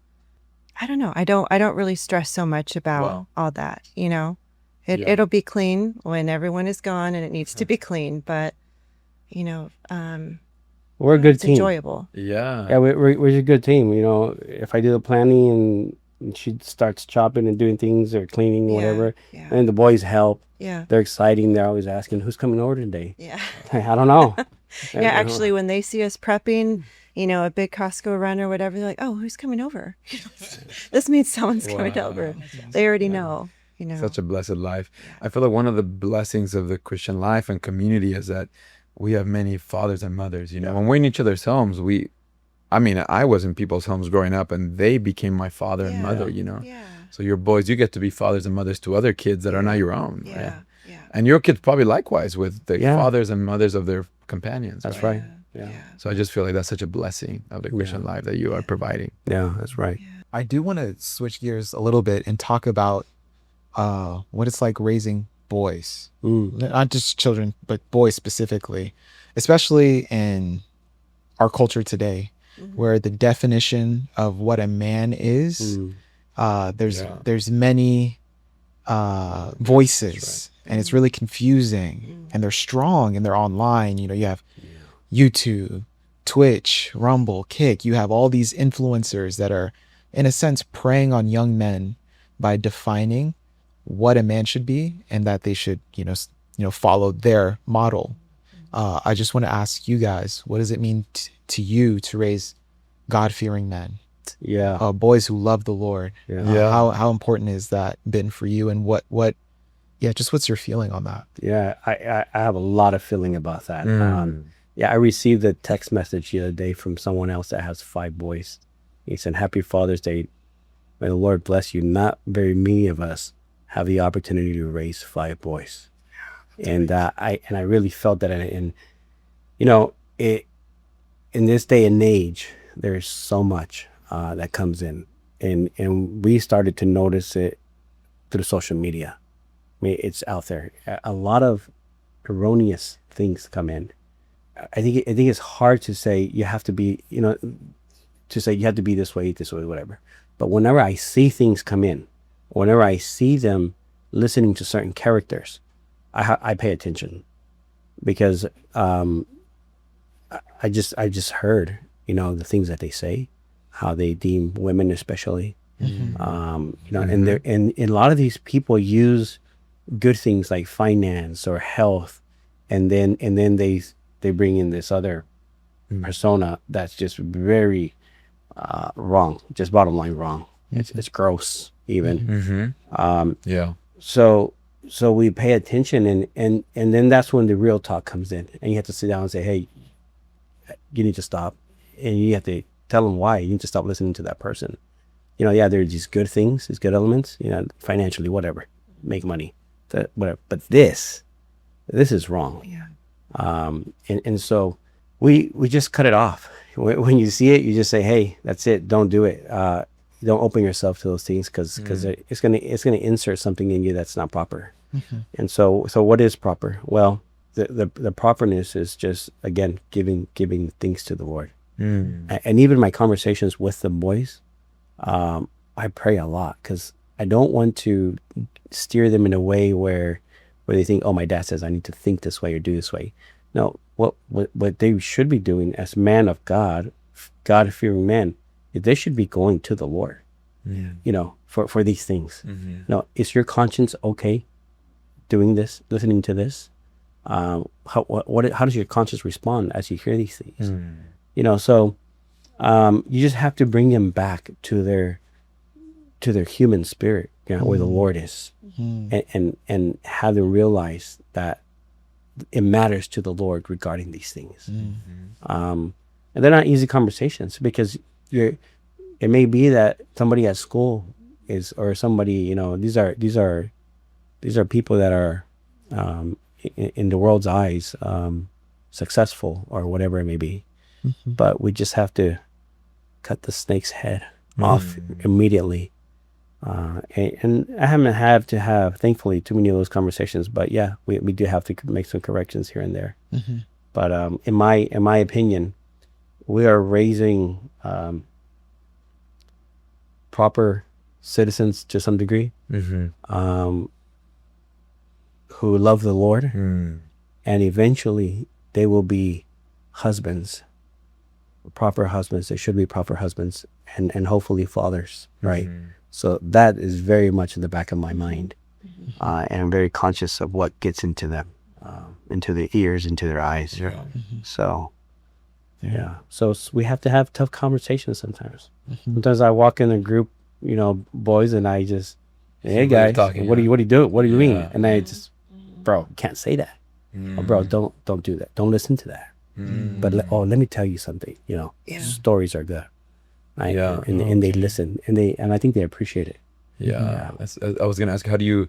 I don't know. I don't really stress so much about all that, It'll be clean when everyone is gone, and it needs to be clean. But you know, we're a good it's team. enjoyable. Yeah. Yeah, we're a good team. You know, if I do the planning and she starts chopping and doing things or cleaning, whatever, Yeah. and the boys help. Yeah. They're exciting. They're always asking, "Who's coming over today?" Yeah. I don't know. Yeah, actually, when they see us prepping, you know, a big Costco run or whatever, they're like, "Oh, who's coming over?" This means someone's coming over. They already know, you know. Such a blessed life. I feel like one of the blessings of the Christian life and community is that we have many fathers and mothers. You know, when we're in each other's homes, I was in people's homes growing up, and they became my father and mother. You know, Yeah. so your boys, you get to be fathers and mothers to other kids that are not your own. Yeah. Right? Yeah. And your kids probably likewise with the Yeah. fathers and mothers of their companions. That's right. Yeah. So I just feel like that's such a blessing of the Christian life that you are providing. Yeah, that's right. I do want to switch gears a little bit and talk about what it's like raising boys, not just children, but boys specifically, especially in our culture today, where the definition of what a man is, there's many voices, and it's really confusing, and they're strong, and they're online. You know, you have YouTube, Twitch, Rumble, Kick. You have all these influencers that are, in a sense, preying on young men by defining what a man should be, and that they should, follow their model. I just want to ask you guys, what does it mean to you to raise God-fearing men? Yeah. Boys who love the Lord. How important is that been for you, and just what's your feeling on that? Yeah, I have a lot of feeling about that. I received a text message the other day from someone else that has 5 boys. He said, "Happy Father's Day. May the Lord bless you. Not very many of us have the opportunity to raise 5 boys." And I really felt that. And in this day and age, there's so much that comes in, and we started to notice it through social media. I mean, it's out there. A lot of erroneous things come in. I think it's hard to say you have to be, this way, whatever. But whenever I see things come in, whenever I see them listening to certain characters, I pay attention, because I just heard, the things that they say, how they deem women, especially, and a lot of these people use good things like finance or health, and then they bring in this other persona that's just very wrong, just bottom line wrong. It's gross even. So we pay attention, and then that's when the real talk comes in, and you have to sit down and say, "Hey, you need to stop," and you have to tell them why you need to stop listening to that person. There's these good things, these good elements, financially, whatever, make money, whatever, but this is wrong. And so we just cut it off. When you see it, you just say, "Hey, that's it. Don't do it. Don't open yourself to those things, because it's gonna insert something in you that's not proper." And so what is proper? Well, the properness is just, again, giving things to the Lord. And even my conversations with the boys, I pray a lot, because I don't want to steer them in a way where they think, "Oh, my dad says I need to think this way or do this way." No, what they should be doing as man of God, God-fearing men, they should be going to the Lord, for these things. No, is your conscience okay doing this, listening to this? How does your conscience respond as you hear these things? So you just have to bring them back to their human spirit, where the Lord is, and have them realize that it matters to the Lord regarding these things. And they're not easy conversations, because it may be that somebody at school or somebody, these are people that are in the world's eyes successful, or whatever it may be. But we just have to cut the snake's head off immediately. And I haven't had to have, thankfully, too many of those conversations, but we do have to make some corrections here and there. But in my opinion, we are raising proper citizens to some degree. who love the Lord, Mm. and eventually they will be husbands, proper husbands. They should be proper husbands, and hopefully fathers, right? Mhm. So that is very much in the back of my mind, and I'm very conscious of what gets into them, into their ears, into their eyes. Yeah. So yeah, so we have to have tough conversations sometimes. Sometimes I walk in a group, boys, and I just, hey What are you guys, talking, what do you doing? What do you mean? Yeah. And I just, bro, can't say that. Or, bro, don't do that. Don't listen to that. But let me tell you something. Stories are good, right? Yeah. And they listen, and I think they appreciate it. Yeah. I was gonna ask, how do you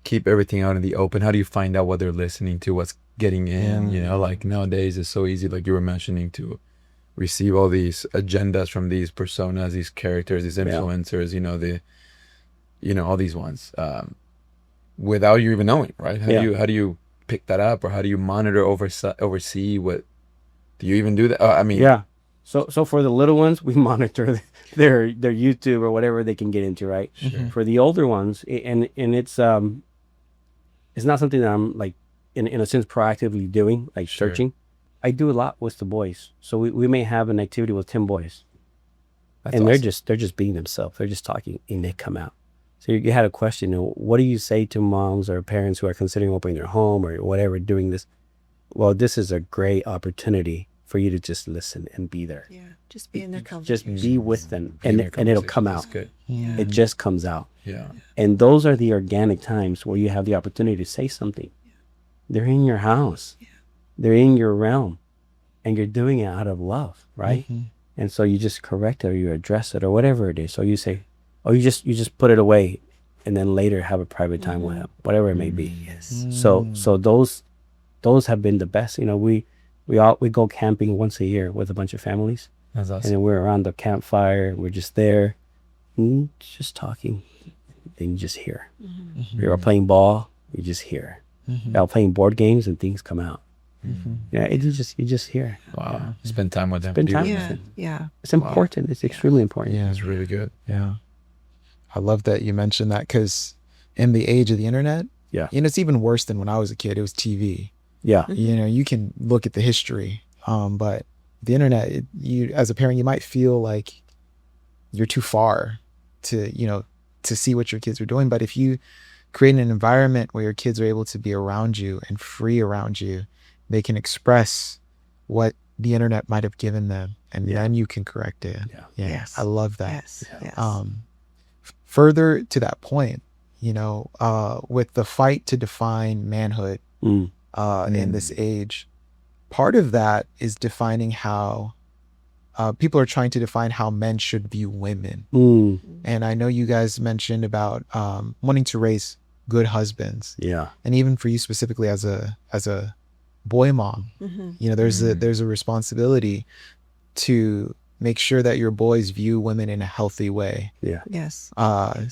keep everything out in the open? How do you find out what they're listening to, what's getting in? Like nowadays it's so easy, like you were mentioning, to receive all these agendas from these personas, these characters, these influencers, all these ones, without you even knowing, right? How do you pick that up, or how do you monitor, oversee what? Do you even do that? I mean, yeah. So for the little ones, we monitor their YouTube or whatever they can get into, right? Sure. For the older ones, and it's not something that I'm like in a sense proactively doing, like Sure. searching. I do a lot with the boys. So we may have an activity with 10 boys, that's and awesome. they're just being themselves. They're just talking, and they come out. So you had a question, what do you say to moms or parents who are considering opening their home or whatever doing this? Well, this is a great opportunity for you to just listen and be there. Yeah, just be in their Just conversation. be with them, Being and in it'll come conversations out. is good. It just comes out. Yeah. And those are the organic times where you have the opportunity to say something. They're in your house. They're in your realm, and you're doing it out of love, right? And so you just correct it, or you address it, or whatever it is. So you say, oh, you just put it away, and then later have a private time with them, whatever it may be. Yes. So those have been the best. We go camping once a year with a bunch of families, That's and awesome. then we're around the campfire. We're just there, just talking. Then you just hear. We are playing ball. You just hear. While playing board games, and things come out. Yeah, you just hear. Wow. Spend time with them. Spend Do time you- with Yeah, them. yeah. It's important. It's extremely important. Yeah. It's really good. Yeah. I love that you mentioned that, because in the age of the internet, Yeah. it's even worse than when I was a kid. It was TV. Yeah. You can look at the history, but the internet, you as a parent, you might feel like you're too far to see what your kids are doing. But if you create an environment where your kids are able to be around you and free around you, they can express what the internet might have given them, and then you can correct it. Yeah. Yes. I love that. Yes. Yes. Further to that point, with the fight to define manhood in this age, part of that is defining how people are trying to define how men should view women. And I know you guys mentioned about wanting to raise good husbands, Yeah. and even for you specifically as a boy mom, there's a responsibility to make sure that your boys view women in a healthy way. Yeah. Yes.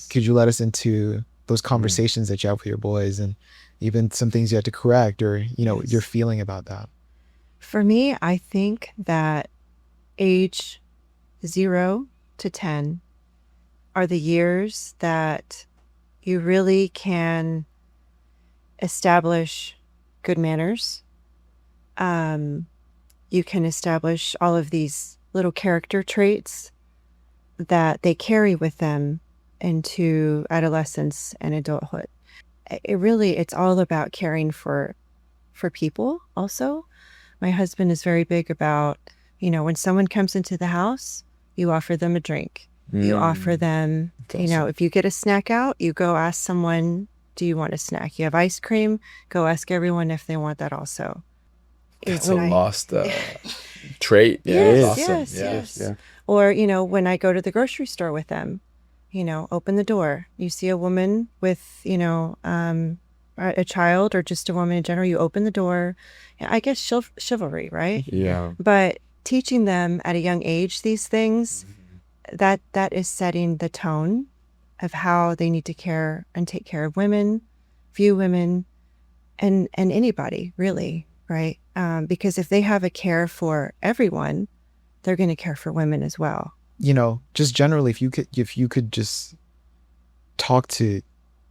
Could you let us into those conversations that you have with your boys, and even some things you had to correct, or your feeling about that? For me, I think that age 0 to 10 are the years that you really can establish good manners. You can establish all of these little character traits that they carry with them into adolescence and adulthood. It's all about caring for people also. My husband is very big about, when someone comes into the house, you offer them a drink. You offer them, if you get a snack out, you go ask someone, do you want a snack? You have ice cream, go ask everyone if they want that also. That's a lost trait. Yeah, Yes, it's awesome. yes, Yeah. yes. Yeah. Or, when I go to the grocery store with them, open the door. You see a woman with, a child, or just a woman in general, you open the door. I guess chivalry, right? Yeah. But teaching them at a young age these things, that is setting the tone of how they need to care and take care of women, view women, and anybody really, right? Because if they have a care for everyone, they're going to care for women as well. Just generally, if you could just talk to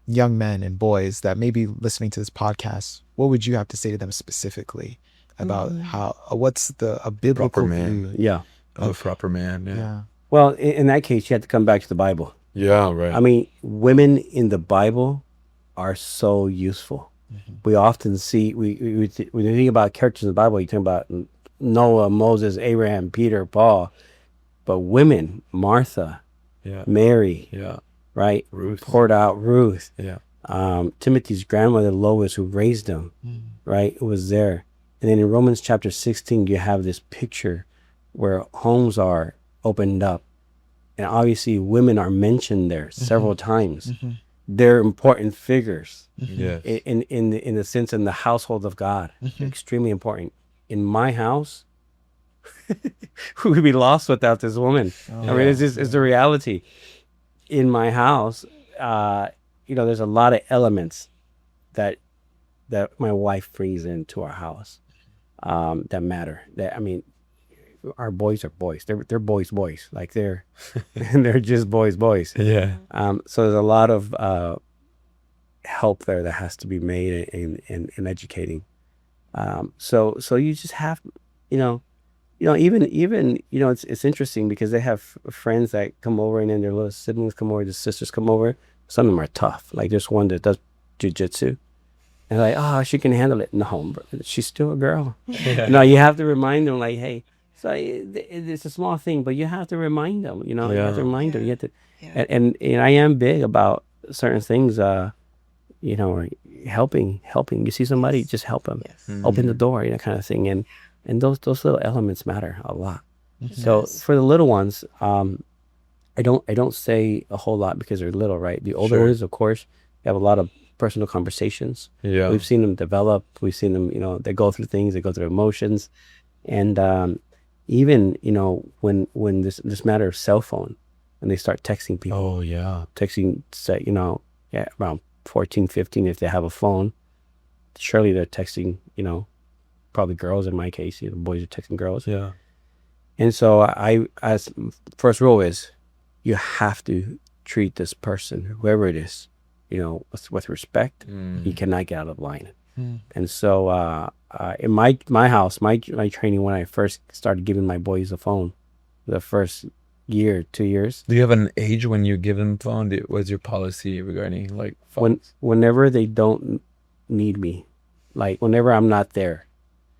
young men and boys that may be listening to this podcast, what would you have to say to them specifically about what's a biblical Proper man. view? Yeah. A proper man. Yeah. Well, in that case, you have to come back to the Bible. Yeah, right. I mean, women in the Bible are so useful. We often see, when you think about characters in the Bible, you think about Noah, Moses, Abraham, Peter, Paul. But women, Martha, Yeah. Mary, Yeah. right? Ruth. Poured out Ruth. Yeah. Timothy's grandmother, Lois, who raised him, right? It was there. And then in Romans chapter 16, you have this picture where homes are opened up. And obviously women are mentioned there several times. They're important figures Yes. in the sense in the household of God. Extremely important. In my house, we would be lost without this woman. I mean, it's the reality. In my house, there's a lot of elements that my wife brings into our house that matter. That, I mean, our boys are boys. They're boys. Like they're just boys. Yeah. So there's a lot of help there that has to be made in educating. So you just have, even it's interesting because they have friends that come over and then their little siblings come over, the sisters come over. Some of them are tough. Like there's one that does jujitsu. And like, oh, she can handle it. No, she's still a girl. No, you have to remind them, like, hey. So it's a small thing, but you have to remind them. You have to remind them. You have to, and I am big about certain things. Helping. You see somebody, just help them. Open the door, kind of thing. And those little elements matter a lot. So for the little ones, I don't say a whole lot because they're little, right? The older ones, of course, you have a lot of personal conversations. Yeah. We've seen them develop. We've seen them, they go through things, they go through emotions. And even, when this matter of cell phone, and they start texting people. Oh, yeah. Texting, around 14, 15, if they have a phone. Surely they're texting, probably girls in my case. The boys are texting girls. Yeah. And so as first rule is, you have to treat this person, whoever it is, with respect. You cannot get out of line. And so in my house, my training, when I first started giving my boys a phone, the first year, 2 years. Do you have an age when you give them phone? What's your policy regarding like phones? Whenever they don't need me, like whenever I'm not there.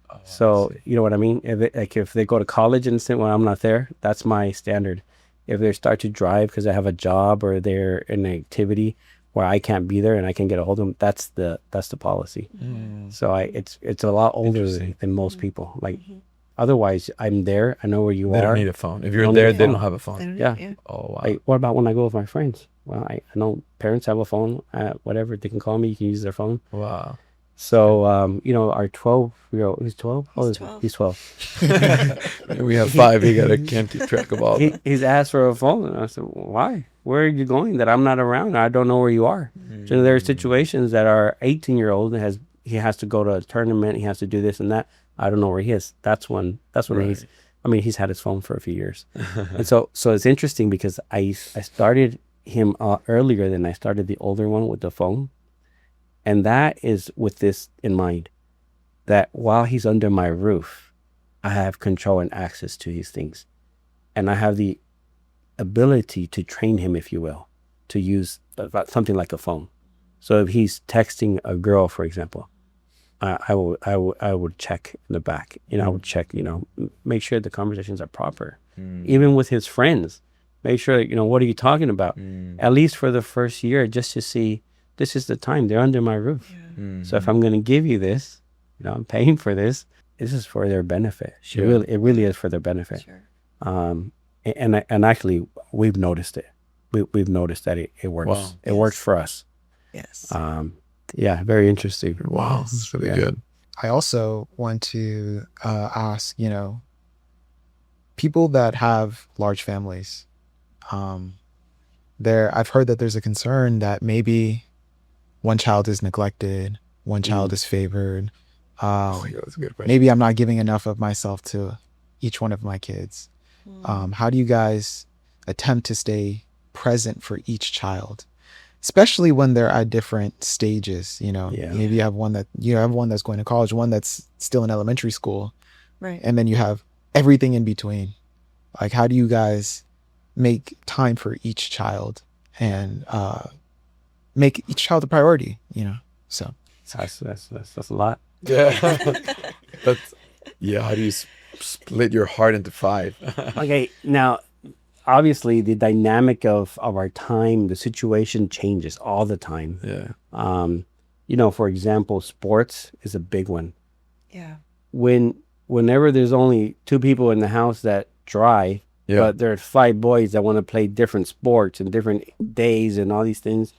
Oh, so you know what I mean? If they go to college and when I'm not there, that's my standard. If they start to drive because I have a job or they're in an activity where I can't be there and I can get a hold of them, that's the policy. So it's a lot older than most people. Like otherwise, I'm there. I know where you are. They don't need a phone. If you're there, they don't have a phone. Yeah. Oh, wow. Like, what about when I go with my friends? Well, I know parents have a phone. Whatever, they can call me. You can use their phone. Wow. So, our 12-year-old, he's 12? He's 12. We have 5. Can't keep track of all that. He's asked for a phone. And I said, why? Where are you going that I'm not around? I don't know where you are. So there are situations that our 18-year-old he has to go to a tournament. He has to do this and that. I don't know where he is. That's when right. He's had his phone for a few years. And so it's interesting because I started him earlier than I started the older one with the phone. And that is with this in mind, that while he's under my roof, I have control and access to these things. And I have the ability to train him, if you will, to use something like a phone. So if he's texting a girl, for example, I would check in the back. I would check, make sure the conversations are proper. Even with his friends, make sure, what are you talking about? At least for the first year, just to see, this is the time. They're under my roof. So if I'm going to give you this, I'm paying for this. This is for their benefit. Sure. It really is for their benefit. Sure. And actually, we've noticed it. We've noticed that it works. Wow. It works for us. Yes. Yeah, very interesting. Wow, that's really good. I also want to ask, people that have large families, I've heard that there's a concern that maybe one child is neglected, one child is favored. That's a good question. Maybe I'm not giving enough of myself to each one of my kids. How do you guys attempt to stay present for each child? especially when they're at different stages. Yeah. Maybe you have one that's going to college, one that's still in elementary school, Right. and then you have everything in between. Like, how do you guys make time for each child and make each child a priority? So That's a lot. Yeah. How do you split your heart into 5? Okay, now obviously the dynamic of our time, the situation changes all the time. Yeah. For example, sports is a big one. Yeah. Whenever there's only 2 people in the house that drive, but there's 5 boys that want to play different sports and different days and all these things,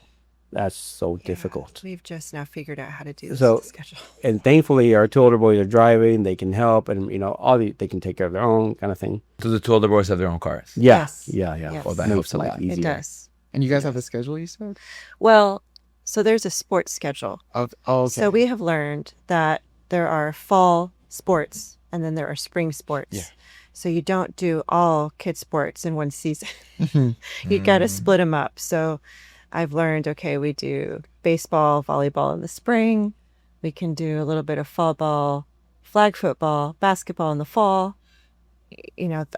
that's so difficult. We've just now figured out how to do this schedule. And thankfully our 2 older boys are driving, they can help, and they can take care of their own kind of thing. So the 2 older boys have their own cars. Yes. Yeah. Yes. Well, that Makes helps a life lot. easier. It does. and you guys have a schedule, you said? Well, so there's a sports schedule. Okay. So we have learned that there are fall sports and then there are spring sports. Yeah. So you don't do all kid sports in one season. You got to split them up. So I've learned, okay, we do baseball, volleyball in the spring. We can do a little bit of fall ball, flag football, basketball in the fall.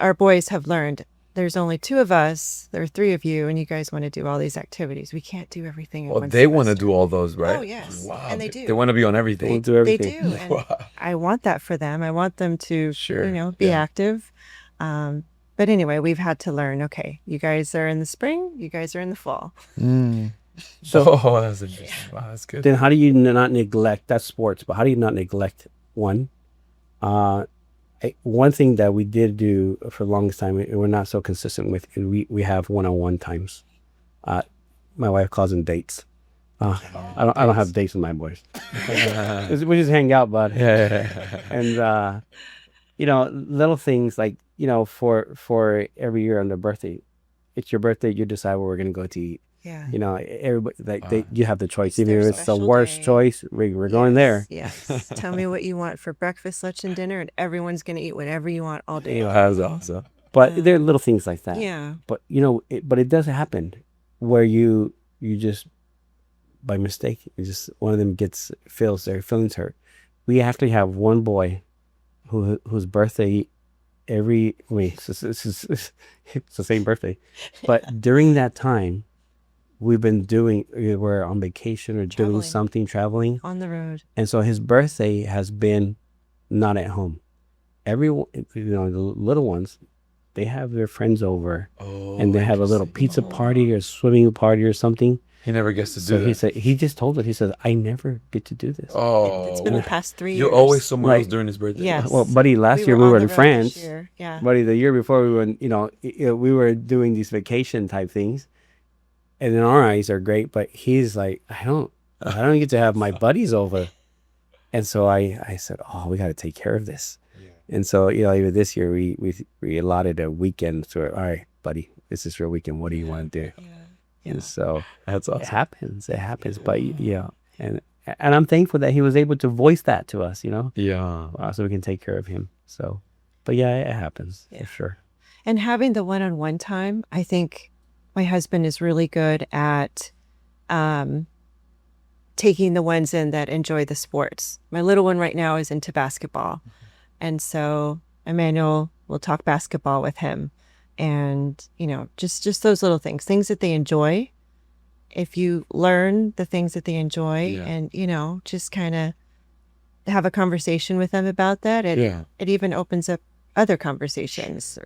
Our boys have learned there's only 2 of us. There are 3 of you, and you guys want to do all these activities. We can't do everything in Well, one they want to semester. do all those, right? Oh, yes. Wow. And they do. They want to be on everything. We'll do They everything. do. And I want that for them. I want them to, be active. But anyway, we've had to learn, okay, you guys are in the spring, you guys are in the fall. So that's interesting. Wow, that's good. then how do you not neglect, that's sports, but how do you not neglect one? One thing that we did do for the longest time, we're not so consistent with, we have one-on-one times. My wife calls them dates. I don't have dates with my boys. We just hang out, bud. And little things like, for every year on their birthday, it's your birthday, you decide where we're gonna go to eat. Yeah. Everybody, you have the choice. Even their if it's the special worst day. choice, we're going there. Yes. Tell me what you want for breakfast, lunch, and dinner, and everyone's going to eat whatever you want all day. That's awesome. But there are little things like that. Yeah. But it does happen where you just by mistake, one of them feels their feelings hurt. We actually have one boy whose birthday it's the same birthday, but during that time we're on vacation or doing something, traveling on the road, and so his birthday has been not at home. Everyone, the little ones, they have their friends over, and they have a little pizza party or swimming party or something. He never gets to do that. He just told us, he said, I never get to do this. It's been the past 3 years. You're always somewhere else during his birthday. Yes. Well, buddy, last year we on were the in road France. this year. Yeah. Buddy, the year before we were, we were doing these vacation type things, and in our eyes are great, but he's like, I don't get to have my buddies over, and so I said, we got to take care of this, and so even this year we allotted a weekend. So all right, buddy, this is your weekend. What do you want to do? And so That's awesome. It happens, but and I'm thankful that he was able to voice that to us, Yeah. so we can take care of him. So, but it happens for sure. And having the one-on-one time, I think my husband is really good at taking the ones in that enjoy the sports. My little one right now is into basketball. And so Emmanuel will talk basketball with him. And, just those little things that they enjoy. If you learn the things that they enjoy and, just kind of have a conversation with them about that, it even opens up other conversations,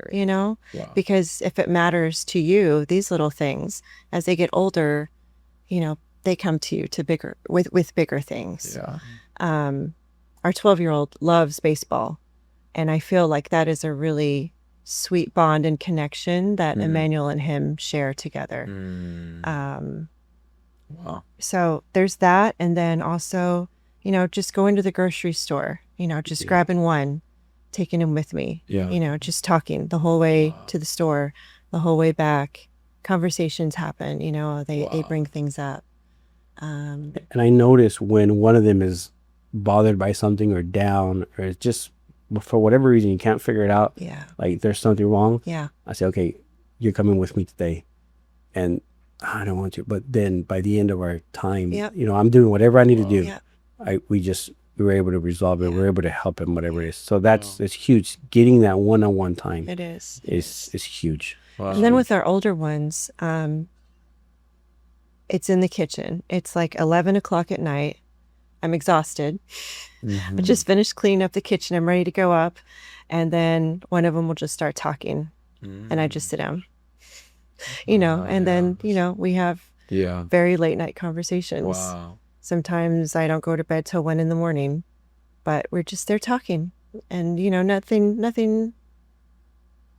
because if it matters to you, these little things, as they get older, they come to you with bigger things. Yeah. Our 12-year-old loves baseball. And I feel like that is a really sweet bond and connection that Emmanuel and him share together. Wow. So there's that. And then also, just going to the grocery store, just grabbing one, taking him with me, just talking the whole way to the store, the whole way back. Conversations happen, they bring things up. And I notice when one of them is bothered by something or down, or it's just for whatever reason you can't figure it out, like there's something wrong, I say, okay, you're coming with me today, and I don't want to. But then by the end of our time, Yep. I'm doing whatever I need to do. Yep. We were able to resolve it. Yeah. We were able to help him, whatever it is. So it's huge. Getting that one-on-one time It is. is huge. Wow. And then with our older ones, it's in the kitchen. It's like 11 o'clock at night. I'm exhausted. I just finished cleaning up the kitchen. I'm ready to go up. And then one of them will just start talking. And I just sit down. And then, we have very late night conversations. Wow. Sometimes I don't go to bed till 1 a.m, but we're just there talking. And, nothing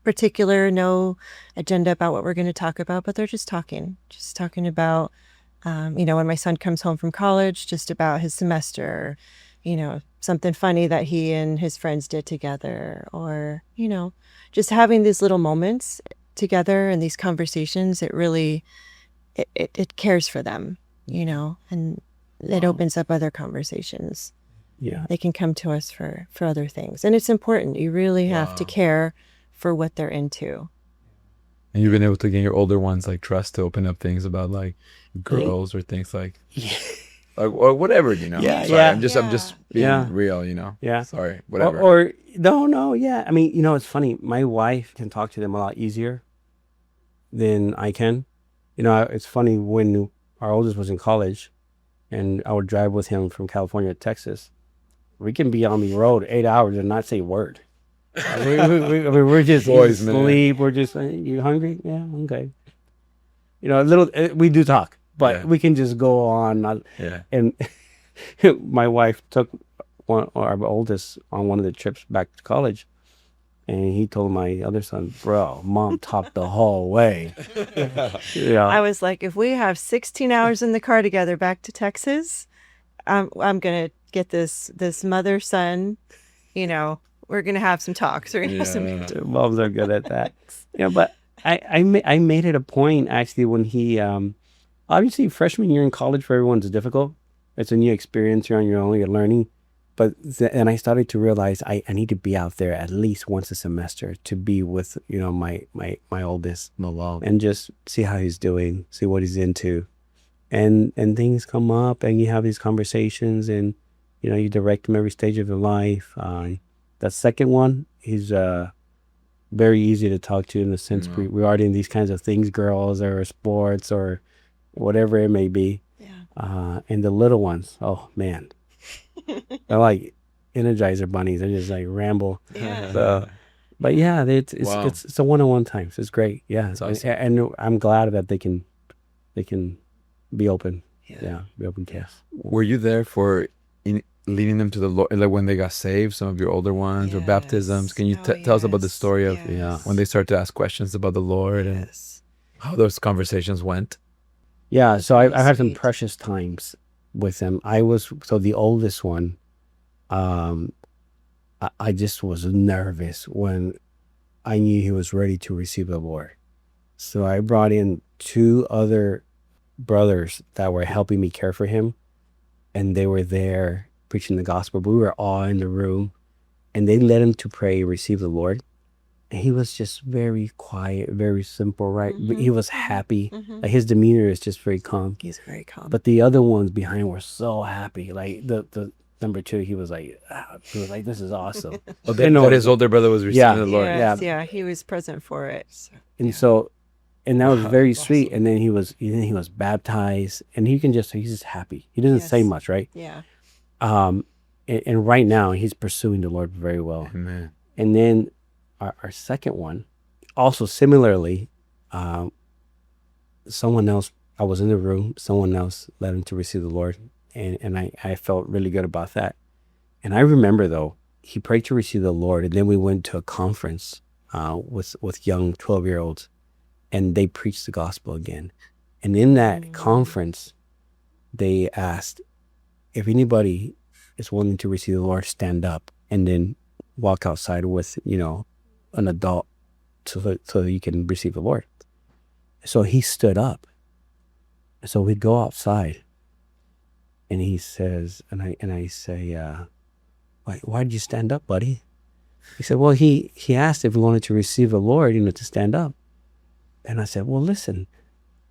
particular, no agenda about what we're going to talk about, but they're just talking about, when my son comes home from college, just about his semester, something funny that he and his friends did together, or, just having these little moments together and these conversations. It really, it cares for them, and it opens up other conversations. Yeah. They can come to us for other things. And it's important. You really have to care for what they're into. And you've been able to get your older ones like trust to open up things about like girls or things like, or whatever, Yeah, Sorry, yeah. I'm just being real, Yeah. Sorry, whatever. Or no, yeah. I mean, it's funny. My wife can talk to them a lot easier than I can. It's funny, when our oldest was in college and I would drive with him from California to Texas, we can be on the road 8 hours and not say a word. We're just Boys, man. sleep. We're just, you hungry? Yeah, okay. We do talk, but we can just go on. And my wife took our oldest on one of the trips back to college, and he told my other son, "Bro, Mom talked the whole way." I was like, if we have 16 hours in the car together back to Texas, I'm gonna get this mother son. We're gonna have some talks. We're gonna have some. Moms are good at that. But I made it a point, actually, when he obviously freshman year in college for everyone's difficult. It's a new experience. You're on your own. You're learning. But and I started to realize I need to be out there at least once a semester to be with my oldest, and just see how he's doing, see what he's into, and things come up, and you have these conversations, and you direct him every stage of your life. The second one, he's very easy to talk to, in the sense regarding these kinds of things, girls or sports or whatever it may be. Yeah. And the little ones, oh man, they're like Energizer bunnies. They just like ramble. Yeah. So, but yeah, it's a one-on-one time. So it's great. Yeah, That's awesome. and I'm glad that they can be open. Yeah, be open to us. Were you there for leading them to the Lord, like when they got saved, some of your older ones, or baptisms? Can you tell us about the story of when they start to ask questions about the Lord and how those conversations went? Yeah, so I've had some precious times with them. The oldest one, I just was nervous when I knew he was ready to receive the Lord. So I brought in 2 other brothers that were helping me care for him, and they were there preaching the gospel. But we were all in the room, and they led him to pray, receive the Lord. And he was just very quiet, very simple, right? But he was happy. Like, his demeanor is just very calm. He's very calm. But the other ones behind were so happy. Like the number 2, he was like, this is awesome. That his older brother was receiving the Lord. Yeah, he was present for it. So. And that was very sweet. Awesome. And then he was baptized, and he's just happy. He doesn't say much, right? Yeah. And right now he's pursuing the Lord very well. Amen. And then our second one, also similarly, someone else, I was in the room, someone else led him to receive the Lord. And I felt really good about that. And I remember, though, he prayed to receive the Lord, and then we went to a conference with young 12-year-olds. And they preached the gospel again. And in that conference, they asked, if anybody is willing to receive the Lord, stand up and then walk outside with, an adult so you can receive the Lord. So he stood up. So we go outside, and he says, and I say, why did you stand up, buddy? He said, well, he asked if we wanted to receive the Lord, to stand up. And I said, well, listen,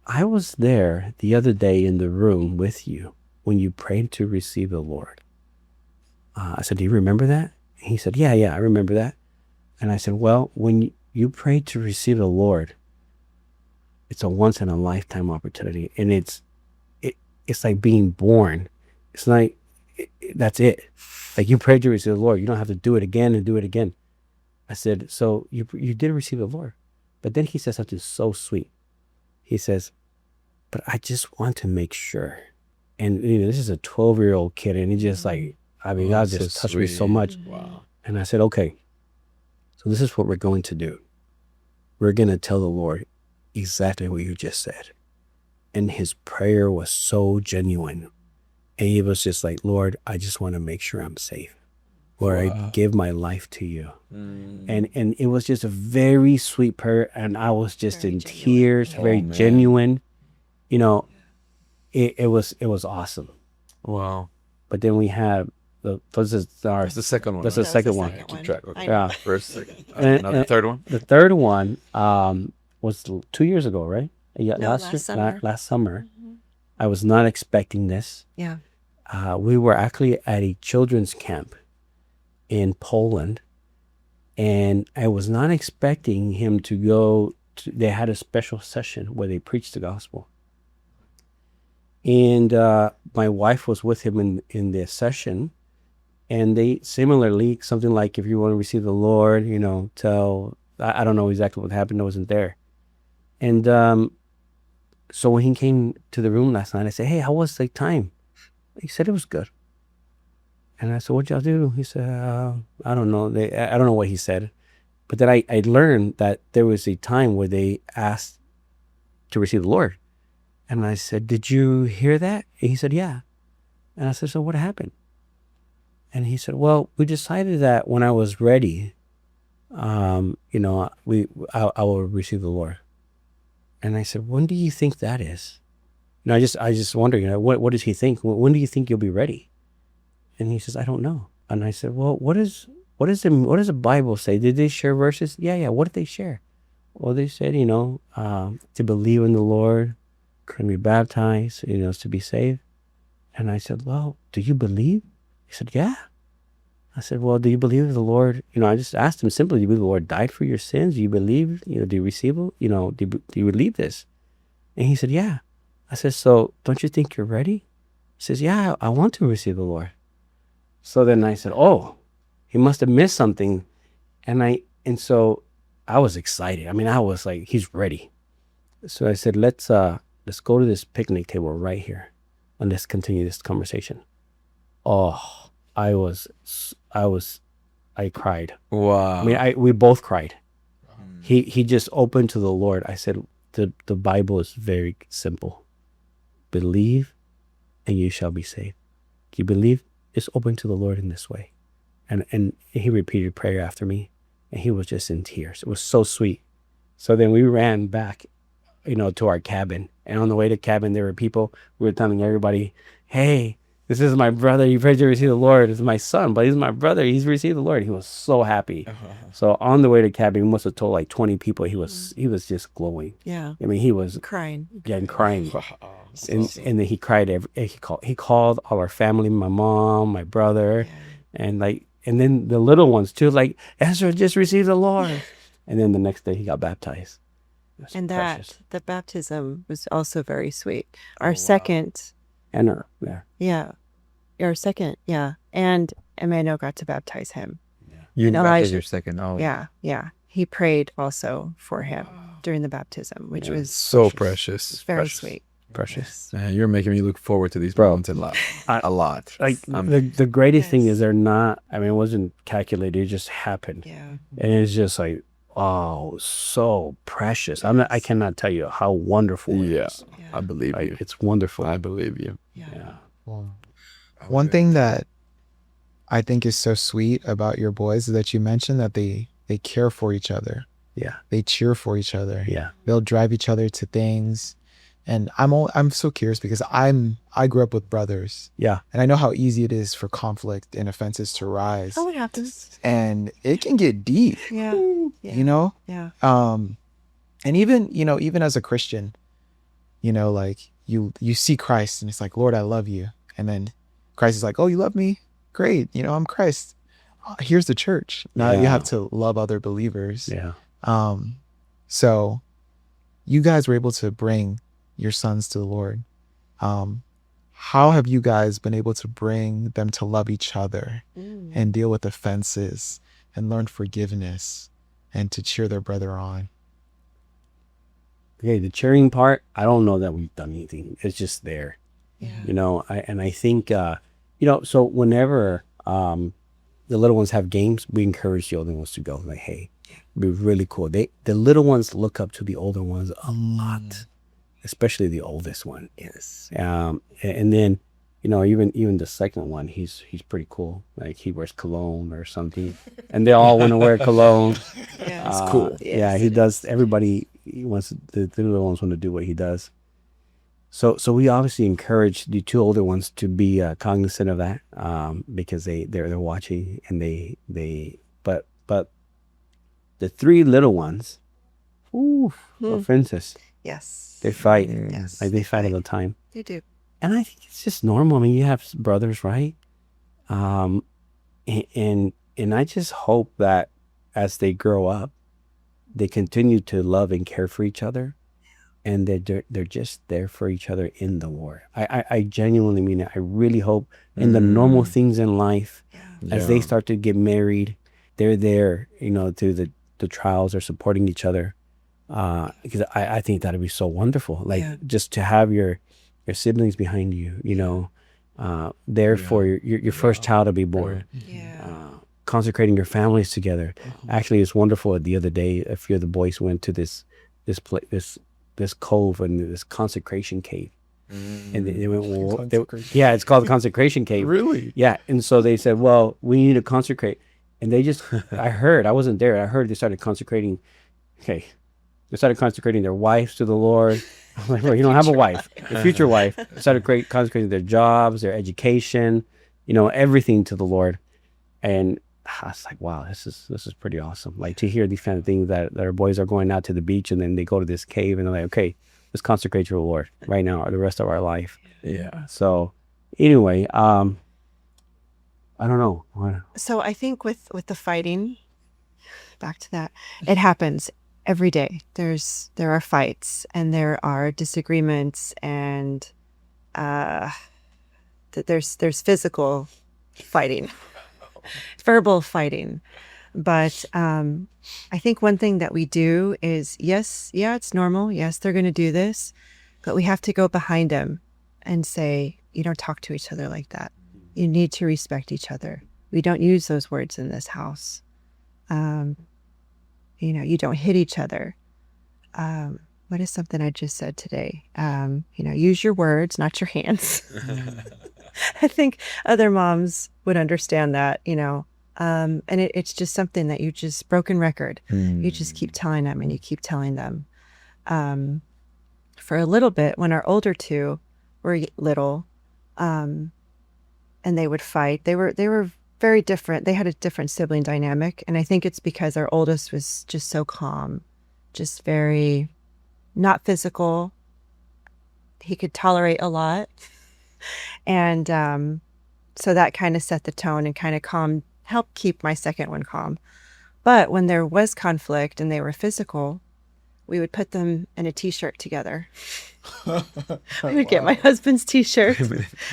I was there the other day in the room with you when you prayed to receive the Lord. I said, do you remember that? He said, yeah, I remember that. And I said, well, when you prayed to receive the Lord, it's a once in a lifetime opportunity. And it's like being born. It's like, that's it. Like you prayed to receive the Lord. You don't have to do it again and do it again. I said, so you did receive the Lord. But then he said something so sweet. He says, but I just want to make sure. And this is a 12-year-old kid, and he just like, God just touched me so much. Wow. And I said, okay, so this is what we're going to do. We're going to tell the Lord exactly what you just said. And his prayer was so genuine. And he was just like, Lord, I just want to make sure I'm safe. Lord, I give my life to you. And it was just a very sweet prayer. And I was just very in genuine. Tears, very genuine. It was awesome. Wow. But then we have that's the second one. That's the second one. Keep track. Okay. Yeah. First, second. The third one? The third one was 2 years ago, right? Yeah, No, last summer. Last summer. Mm-hmm. I was not expecting this. Yeah. We were actually at a children's camp in Poland, and I was not expecting him to go they had a special session where they preached the gospel. And my wife was with him in this session, and they similarly, something like, if you want to receive the Lord, tell, I don't know exactly what happened, I wasn't there. And so when he came to the room last night, I said, hey, how was the time? He said it was good. And I said, what'd y'all do? He said, I don't know. I don't know what he said. But then I learned that there was a time where they asked to receive the Lord. And I said, did you hear that? And he said, yeah. And I said, so what happened? And he said, well, we decided that when I was ready, I will receive the Lord. And I said, when do you think that is? I just wonder, what does he think? When do you think you'll be ready? And he says, I don't know. And I said, well, what does the Bible say? Did they share verses? Yeah. What did they share? Well, they said, to believe in the Lord, to be baptized, to be saved. And I said, well, do you believe? He said, yeah. I said, well, do you believe the Lord? I just asked him simply, do you believe the Lord died for your sins? Do you believe, do you receive, do you believe this? And he said, yeah. I said, so don't you think you're ready? He says, yeah, I want to receive the Lord. So then I said, oh, he must have missed something. And so I was excited. I was like, he's ready. So I said, let's go to this picnic table right here and let's continue this conversation. Oh, I cried. Wow. We both cried. He just opened to the Lord. I said, the Bible is very simple. Believe and you shall be saved. Do you believe? Just open to the Lord in this way. And he repeated prayer after me, and he was just in tears. It was so sweet. So then we ran back, to our cabin. And on the way to cabin, there were people. We were telling everybody, hey, this is my brother. He prayed to receive the Lord. This is my son, but he's my brother. He's received the Lord. He was so happy. So on the way to cabin, we must have told like 20 people. He was just glowing. Yeah. He was crying. Yeah, and crying. And then he cried. He called all our family, my mom, my brother, and then the little ones too. Like, Ezra just received the Lord. And then the next day he got baptized. And the baptism was also very sweet. Our second. And her there. Yeah. Our second. Yeah. And Emmanuel got to baptize him. You baptized your second. Oh. Yeah. He prayed also for him during the baptism, which was so precious. Very sweet. Precious. Man, you're making me look forward to these moments a lot. A lot. Like the greatest thing is they're not, it wasn't calculated. It just happened. Yeah. And it's just like, oh, so precious. I cannot tell you how wonderful it is. Yeah. I believe you. It's wonderful. I believe you. Yeah. Well, one thing that I think is so sweet about your boys is that you mentioned that they care for each other. Yeah. They cheer for each other. Yeah. They'll drive each other to things. And I'm so curious because I grew up with brothers. Yeah. And I know how easy it is for conflict and offenses to rise. Oh, it happens. And it can get deep. Yeah. Yeah. Yeah. And even as a Christian, you know, like you see Christ and it's like, Lord, I love you. And then Christ is like, oh, you love me? Great. You know, I'm Christ. Here's the church. Now you have to love other believers. Yeah. So you guys were able to bring your sons to the Lord. How have you guys been able to bring them to love each other and deal with offenses and learn forgiveness and to cheer their brother on? Okay, the cheering part, I don't know that we've done anything. It's just there. Yeah. You know, I think, you know, so whenever the little ones have games, we encourage the older ones to go. Like, hey, it'd be really cool. The little ones look up to the older ones a lot, especially the oldest one. Yes. And then, you know, even the second one, he's pretty cool. Like he wears cologne or something, and they all want to wear cologne. Yeah. It's cool. Yeah, he does. Everybody, he wants the little ones want to do what he does. So we obviously encourage the two older ones to be cognizant of that, because they're watching, and but the three little ones, offenses. Yes. They fight. Yes. Like they fight all the time. They do. And I think it's just normal. I mean, you have brothers, right? And I just hope that as they grow up, they continue to love and care for each other, and they're just there for each other in the Lord. I genuinely mean it. I really hope in the normal things in life, as they start to get married, they're there, you know, through the trials, are supporting each other. Because I think that'd be so wonderful. Like just to have your siblings behind you, you know, there for your first child to be born. Yeah. Consecrating your families together. Actually, it's wonderful. The other day, a few of the boys went to this cove and this consecration cave, and they went, well, yeah, it's called the consecration cave. Really? Yeah, and so they said, well, we need to consecrate, and they just, I wasn't there. I heard they started consecrating. Okay, they started consecrating their wives to the Lord. I'm like, well, you don't have a wife, your future wife. They started consecrating their jobs, their education, you know, everything to the Lord, and I was like, wow, this is pretty awesome. Like to hear these kind of things that our boys are going out to the beach and then they go to this cave and they're like, okay, let's consecrate to the Lord right now or the rest of our life. Yeah. So anyway, I don't know. So I think with the fighting, back to that, it happens every day. There are fights and there are disagreements, and there's physical fighting. Verbal fighting. But I think one thing that we do is, it's normal. Yes, they're going to do this, but we have to go behind them and say, you don't talk to each other like that. You need to respect each other. We don't use those words in this house. You know, you don't hit each other. What is something I just said today? You know, use your words, not your hands. I think other moms would understand that, you know, and it's just something that you just broken record. You just keep telling them and you keep telling them. For a little bit, when our older two were little, and they would fight, they were very different. They had a different sibling dynamic. And I think it's because our oldest was just so calm, just very not physical. He could tolerate a lot. And so that kind of set the tone and kind of helped keep my second one calm. But when there was conflict and they were physical, we would put them in a t-shirt together. We would get my husband's t-shirt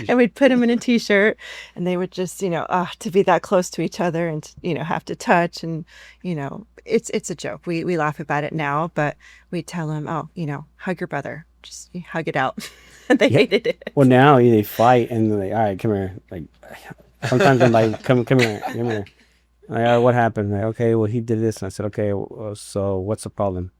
and we'd put him in a t-shirt, and they would just, you know, to be that close to each other and, you know, have to touch. And, you know, it's a joke. We laugh about it now, but we tell them, oh, you know, hug your brother, just hug it out. And they hated it. Well, now they fight and they're like, all right, come here. Like sometimes I'm like, come here. Like, all right, what happened? Like, okay, well, he did this. And I said, okay, well, so what's the problem?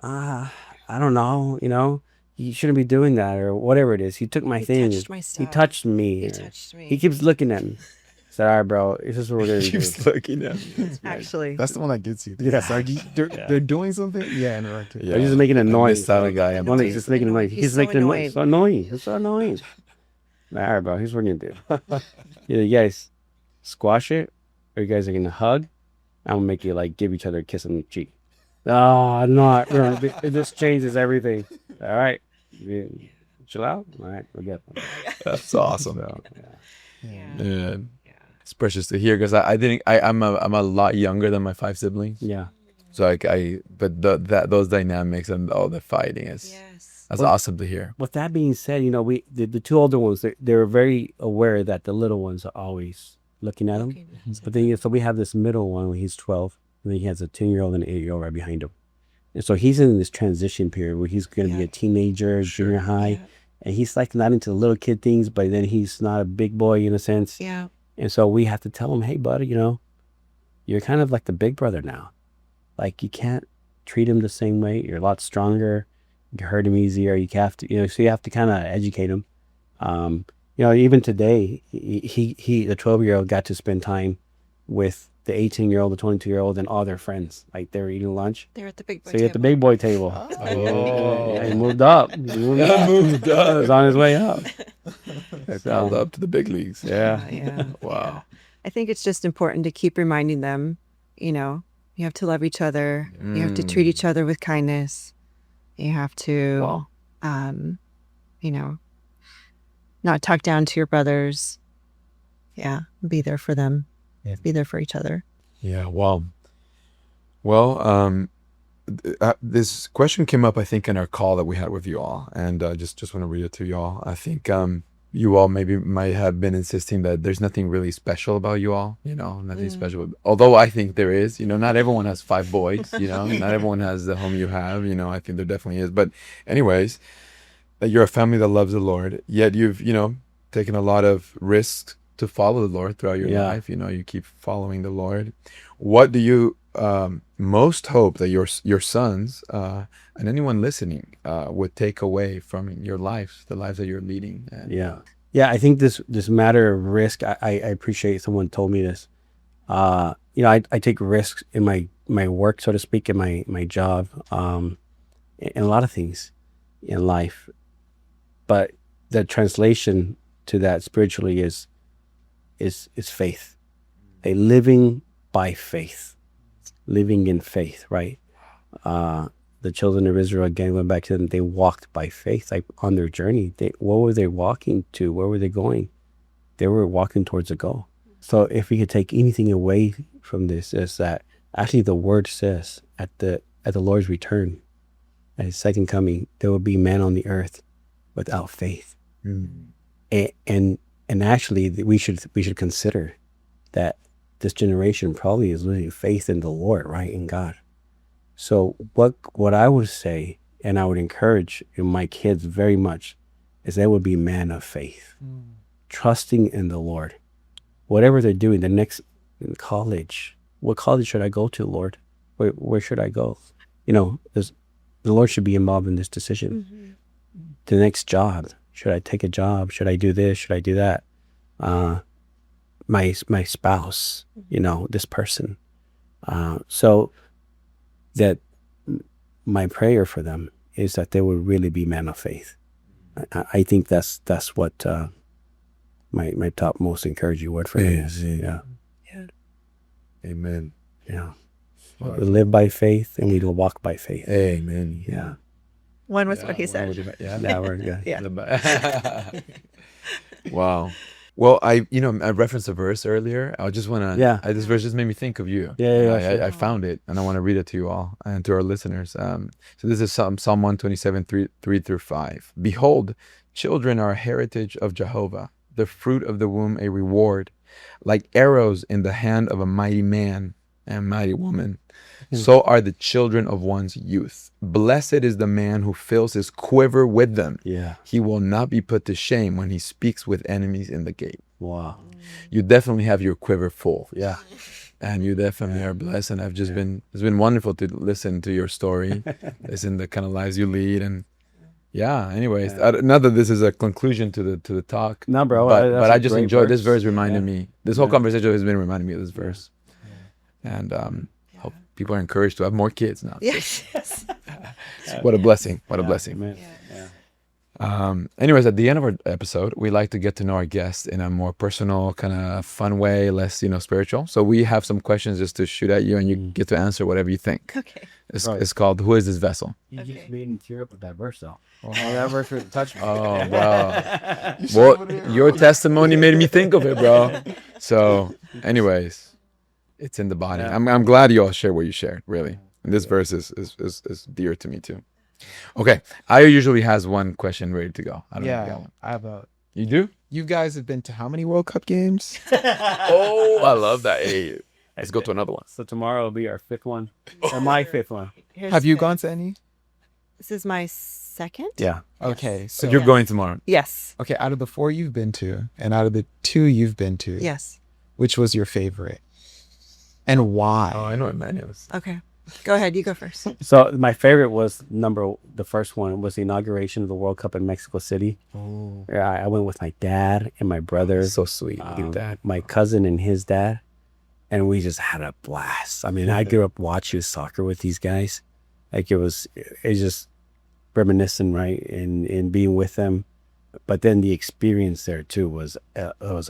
I don't know. You know, you shouldn't be doing that, or whatever it is. He took my thing. Touched my stuff. He touched me. He touched me. He keeps looking at me. I said, all right, bro, this is what we're going to do. Keeps looking at me. Actually, That's the one that gets you. Yeah. It's like they're doing something. Yeah, interrupt it. Yeah. I'm just making a noise. Silent guy. I'm only just making a noise. He's He's so making a noise. annoyed. So annoying. It's so annoying. All right, bro, here's what you're going to do. Either you guys squash it, or you guys are going to hug. I'm going to make you like give each other a kiss on the cheek. No, I'm not. This changes everything. All right. Chill out. All right, we'll get them. That's awesome. So, Yeah. It's precious to hear because I'm a lot younger than my 5 siblings. yeah. So but those dynamics and all the fighting that's awesome to hear. With that being said, the 2 older ones, they're very aware that the little ones are always looking at them. But then, so we have this middle one, he's 12, and then he has a 10-year-old and an 8-year-old right behind him. And so he's in this transition period where he's going to be a teenager, junior high, and he's like not into the little kid things, but then he's not a big boy in a sense. Yeah. And so we have to tell him, hey, buddy, you're kind of like the big brother now. Like, you can't treat him the same way. You're a lot stronger. You can hurt him easier. You have to, so you have to kind of educate him. Even today, he the 12-year-old got to spend time with the 18-year-old, the 22-year-old, and all their friends. Like, they were eating lunch. They're at the big boy So table. he at the big boy table. Oh. Yeah, he moved up. He moved up. He's on his way up. Called up to the big leagues. Yeah. Yeah. Wow. I think it's just important to keep reminding them, you have to love each other. You have to treat each other with kindness. You have to, not talk down to your brothers. Yeah. Be there for them. Yeah. Be there for each other. Yeah. Well, this question came up, I think, in our call that we had with you all, and just want to read it to you all. I think you all maybe might have been insisting that there's nothing really special about you all, nothing special. Although I think there is, not everyone has 5 boys, not everyone has the home you have, I think there definitely is. But anyways, that you're a family that loves the Lord, yet you've, taken a lot of risks to follow the Lord throughout your life. You keep following the Lord. What do you most hope that your sons and anyone listening would take away from your lives, the lives that you're leading? I think this matter of risk, I appreciate someone told me this. I take risks in my work, so to speak, in my job, in a lot of things in life. But the translation to that spiritually is faith. A living by faith, living in faith, right? The children of Israel, again, went back to them, they walked by faith, like on their journey. What were they walking to? Where were they going? They were walking towards a goal. So if we could take anything away from this, is that actually the word says at the Lord's return, at his second coming, there will be man on the earth without faith. And actually we should consider that this generation probably is losing faith in the Lord, right? In God. So what I would say, and I would encourage in my kids very much, is they would be men of faith, trusting in the Lord. Whatever they're doing, the next college, what college should I go to, Lord? Where should I go? The Lord should be involved in this decision. Mm-hmm. The next job, should I take a job? Should I do this? Should I do that? My spouse, this person. So that my prayer for them is that they would really be men of faith. I think that's what my top most encouraging word for them is. Yeah. Amen. Yeah. We live by faith and we will walk by faith. Amen. Yeah. One was what he said. We're good. Yeah. Wow. Well, I referenced a verse earlier. I just want to, this verse just made me think of you. Sure. I found it and I want to read it to you all and to our listeners. So this is Psalm 127, 3-5. Behold, children are a heritage of Jehovah, the fruit of the womb a reward, like arrows in the hand of a mighty man and mighty woman. So are the children of one's youth. Blessed is the man who fills his quiver with them. Yeah. He will not be put to shame when he speaks with enemies in the gate. Wow. You definitely have your quiver full. Yeah. And you definitely are blessed. And it's been wonderful to listen to your story, listen to the kind of lives you lead. And anyways, not that this is a conclusion to the talk. No, bro. But I just enjoyed this verse reminded me. This whole conversation has been reminding me of this verse. And hope people are encouraged to have more kids now. Yes. What a blessing. What a blessing. Amen. Anyways, at the end of our episode, we like to get to know our guests in a more personal, kind of fun way, less, spiritual. So we have some questions just to shoot at you, and you get to answer whatever you think. Okay. It's called "Who is this vessel?" You Okay. just made me tear up with that verse, though. That verse really touched me. Oh wow! Well, your testimony made me think of it, bro. So, anyways, it's in the body. Yeah. I'm glad you all shared what you shared. Really, and this verse is dear to me too. Okay, Ayo usually has one question ready to go. I don't know if you got one. I have a. You do? You guys have been to how many World Cup games? Oh, I love that. Hey, let's go to another one. So tomorrow will be our 5th one, or my 5th one. Here's Have you the- gone to any? This is my second. Yeah. Okay, so So you're going tomorrow. Yes. okay. Out of the 4 you've been to, and out of the 2 you've been to, Yes. which was your favorite, and why? Oh, I know Emmanuel's. Okay. Go ahead. You go first. So my favorite was the first one was the inauguration of the World Cup in Mexico City. Oh, Yeah, I went with my dad and my brother, So sweet. Your dad. my cousin and his dad, and we just had a blast. I mean, I grew up watching soccer with these guys. Like it's just reminiscent, right? In being with them, but then the experience there too was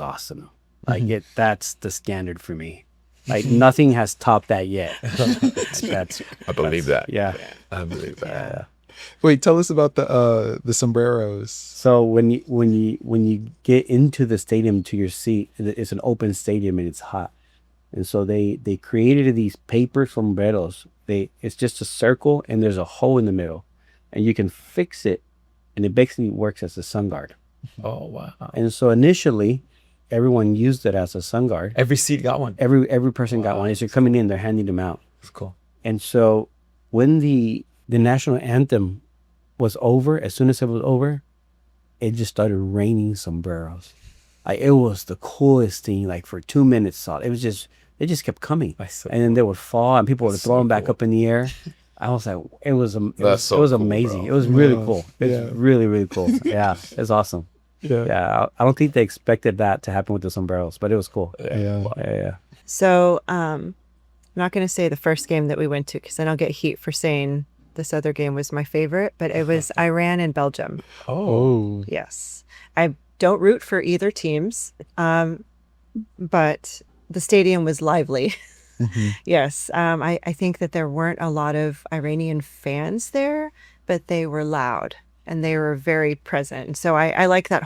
awesome. Like that's the standard for me. Like nothing has topped that yet. I believe that. Yeah. I believe that. Yeah. wait. Tell us about the sombreros. So when you get into the stadium to your seat, it's an open stadium and it's hot, and so they created these paper sombreros. It's just a circle and there's a hole in the middle, and you can fix it, and it basically works as a sun guard. Oh wow! And so initially, everyone used it as a sun guard. Every seat got one. Every person got one. As you're coming in, they're handing them out. That's cool. And so when the national anthem was over, as soon as it was over, it just started raining sombreros. Like it was the coolest thing. Like for 2 minutes, it just kept coming, That's so and then they would fall, and people would That's throw so them back cool. up in the air. I was like, it was That's so cool, amazing. bro. It was really Wow. cool. It's Yeah. really, really cool. Yeah, it's awesome. Yeah. Yeah, I don't think they expected that to happen with the sombreros, but it was cool. Yeah. Yeah. So, I'm not going to say the first game that we went to because then I'll get heat for saying this other game was my favorite, but it was Iran and Belgium. Oh. Yes. I don't root for either teams, but the stadium was lively. Yes. I think that there weren't a lot of Iranian fans there, but they were loud and they were very present. And so I like that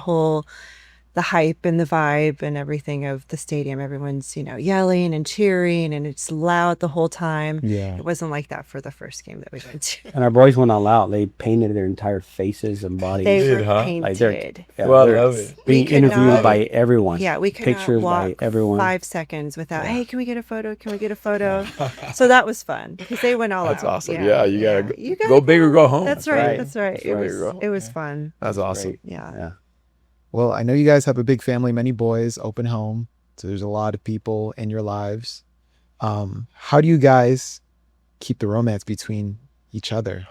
the hype and the vibe and everything of the stadium. Everyone's, yelling and cheering and it's loud the whole time. Yeah. It wasn't like that for the first game that we went to. And our boys went all out. They painted their entire faces and bodies. They did, were huh? Like they're- painted. Yeah, Well, I they're love it. being We could interviewed not- by everyone. Yeah, we could Pictures not by walk everyone. 5 seconds without, hey, can we get a photo? Can we get a photo? So that was fun because they went all That's out. awesome. Yeah, you gotta You go big or go home. That's right. right. That's right. Go big or go home. It was fun. That's awesome. Yeah. Yeah. Well, I know you guys have a big family, many boys, open home. So there's a lot of people in your lives. How do you guys keep the romance between each other?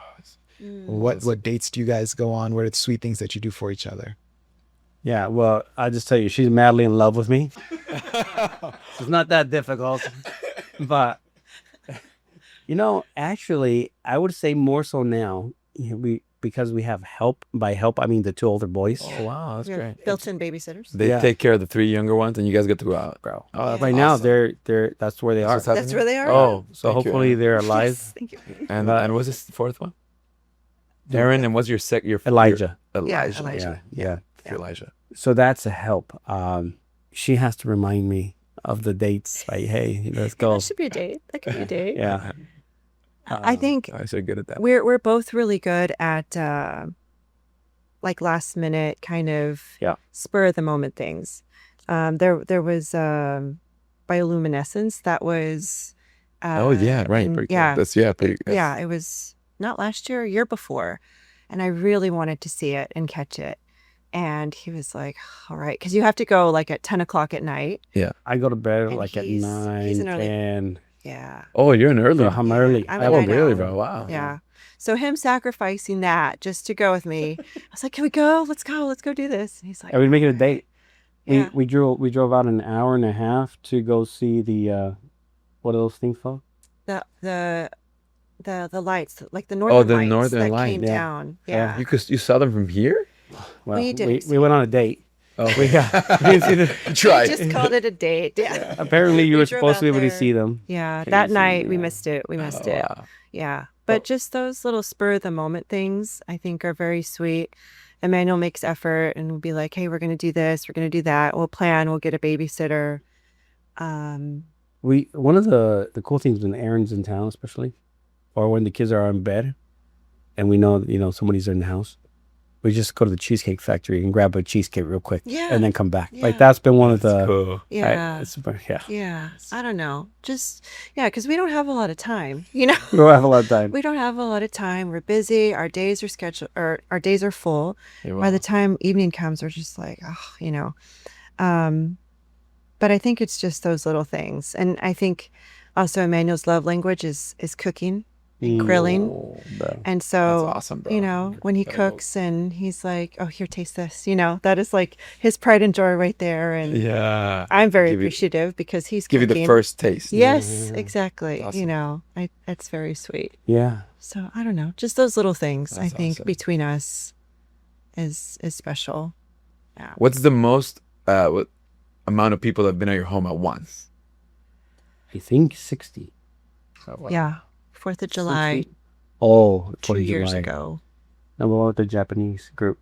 What dates do you guys go on? What are the sweet things that you do for each other? Yeah, well, I'll just tell you, she's madly in love with me. It's not that difficult. But, actually, I would say more so now, because we have help. By help, I mean the 2 older boys. Oh wow, that's We have great. built-in babysitters. They Yeah. take care of the 3 younger ones, and you guys get to go out. Bro. Oh, that's Right now, awesome. they're that's where they are. what's That's happening? where they are. Oh, So thank you, hopefully Aaron. they're alive. Yes, thank you. And what's this 4th one? Aaron, and what's your Elijah. Elijah. Elijah. Yeah. Elijah. So that's a help. She has to remind me of the dates. Like, hey, let's go. That should be a date. That could be a date. Yeah. I think I should good at that. we're both really good at like last minute kind of Yeah. spur of the moment things. There was bioluminescence that was Oh yeah, right. Pretty cool. yeah. That's pretty. Yeah, it was not last year, a year before. And I really wanted to see it and catch it. And he was like, all right, because you have to go like at 10 o'clock at night. I go to bed And like at he's 9, an early- 10. Yeah. Oh, you're an early. So I'm early. I'm Oh, a night really, owl. bro? Wow. Yeah. So him sacrificing that just to go with me, I was like, can we go? Let's go do this. And he's like, And we make it a date. Yeah. We drove out an hour and a half to go see the what are those things called? the lights, like the northern the lights northern that light, came yeah. down. Yeah. You saw them from here? Well, We didn't we went on a date. Oh, We got we didn't see the- try. just called it a date. Yeah. apparently you We were drove supposed to be out able to there. see them. Yeah. Can That you see night them? we Yeah. missed it. We missed Oh, it. wow. Yeah. But just those little spur of the moment things I think are very sweet. Emmanuel makes effort and will be like, hey, we're going to do this. We're going to do that. We'll plan. We'll get a babysitter. One of the cool things when Aaron's in town, especially, or when the kids are in bed, and we know somebody's in the house, we just go to the Cheesecake Factory and grab a cheesecake real quick, Yeah. and then come back. Yeah. Like that's been one of the Cool. Yeah. yeah. Yeah. I don't know. Just, yeah, because we don't have a lot of time, you know? We don't have a lot of time. We don't have a lot of time. We're busy. Our days are scheduled, or our days are full. Yeah, By wow. the time evening comes, we're just like, oh, you know. But I think it's just those little things. And I think also Emmanuel's love language is cooking and grilling. Oh, bro. And so, That's awesome, bro. you know, when he Incredible. cooks and he's like, oh, here, taste this, you know, that is like his pride and joy right there. And Yeah. I'm very Give you- appreciative because he's Give you cooking. the first taste. Yes, exactly. Awesome. You know, it's very sweet. Yeah. So I don't know, just those little things I That's think awesome. between us is special. What's the most what amount of people that have been at your home at once? I think 60. Oh, wow. Yeah, 4th of July, 60? Oh, 2 4th of years July. ago. No, what about the Japanese group?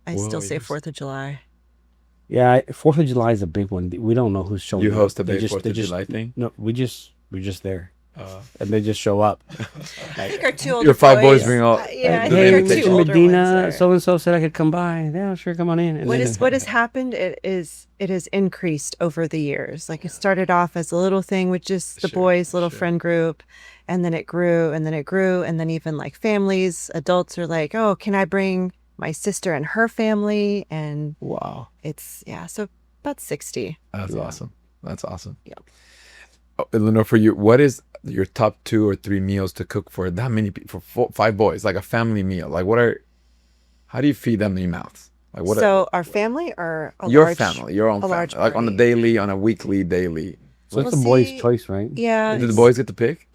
I Whoa, still say you're 4th of July. Yeah, 4th of July is a big one. We don't know who's showing You up. host a They big just- 4th they of just- July thing? No, we're just there. And they just show up. I think our two older Your five boys boys bring all. yeah, I the think our invitation. two older Medina, ones are- so and so said I could come by. Yeah, sure, come on in. And then- What has happened? It has increased over the years. Like it started off as a little thing with just the Sure, boys' little sure. friend group, and then it grew, and then it grew, and then even like families, adults are like, oh, can I bring my sister and her family? And Wow. it's so about 60. That's Yeah. awesome. That's awesome. Yeah. Oh, Lenore, for you, what is your top 2 or 3 meals to cook for that many people, for 5 boys, like a family meal? Like, how do you feed that many mouths? Like, what So our family or your large, family, your own a family, large like on a party. daily, on a weekly, daily. So it's Well, the boys' see, choice, right? Yeah, Do the boys get to pick?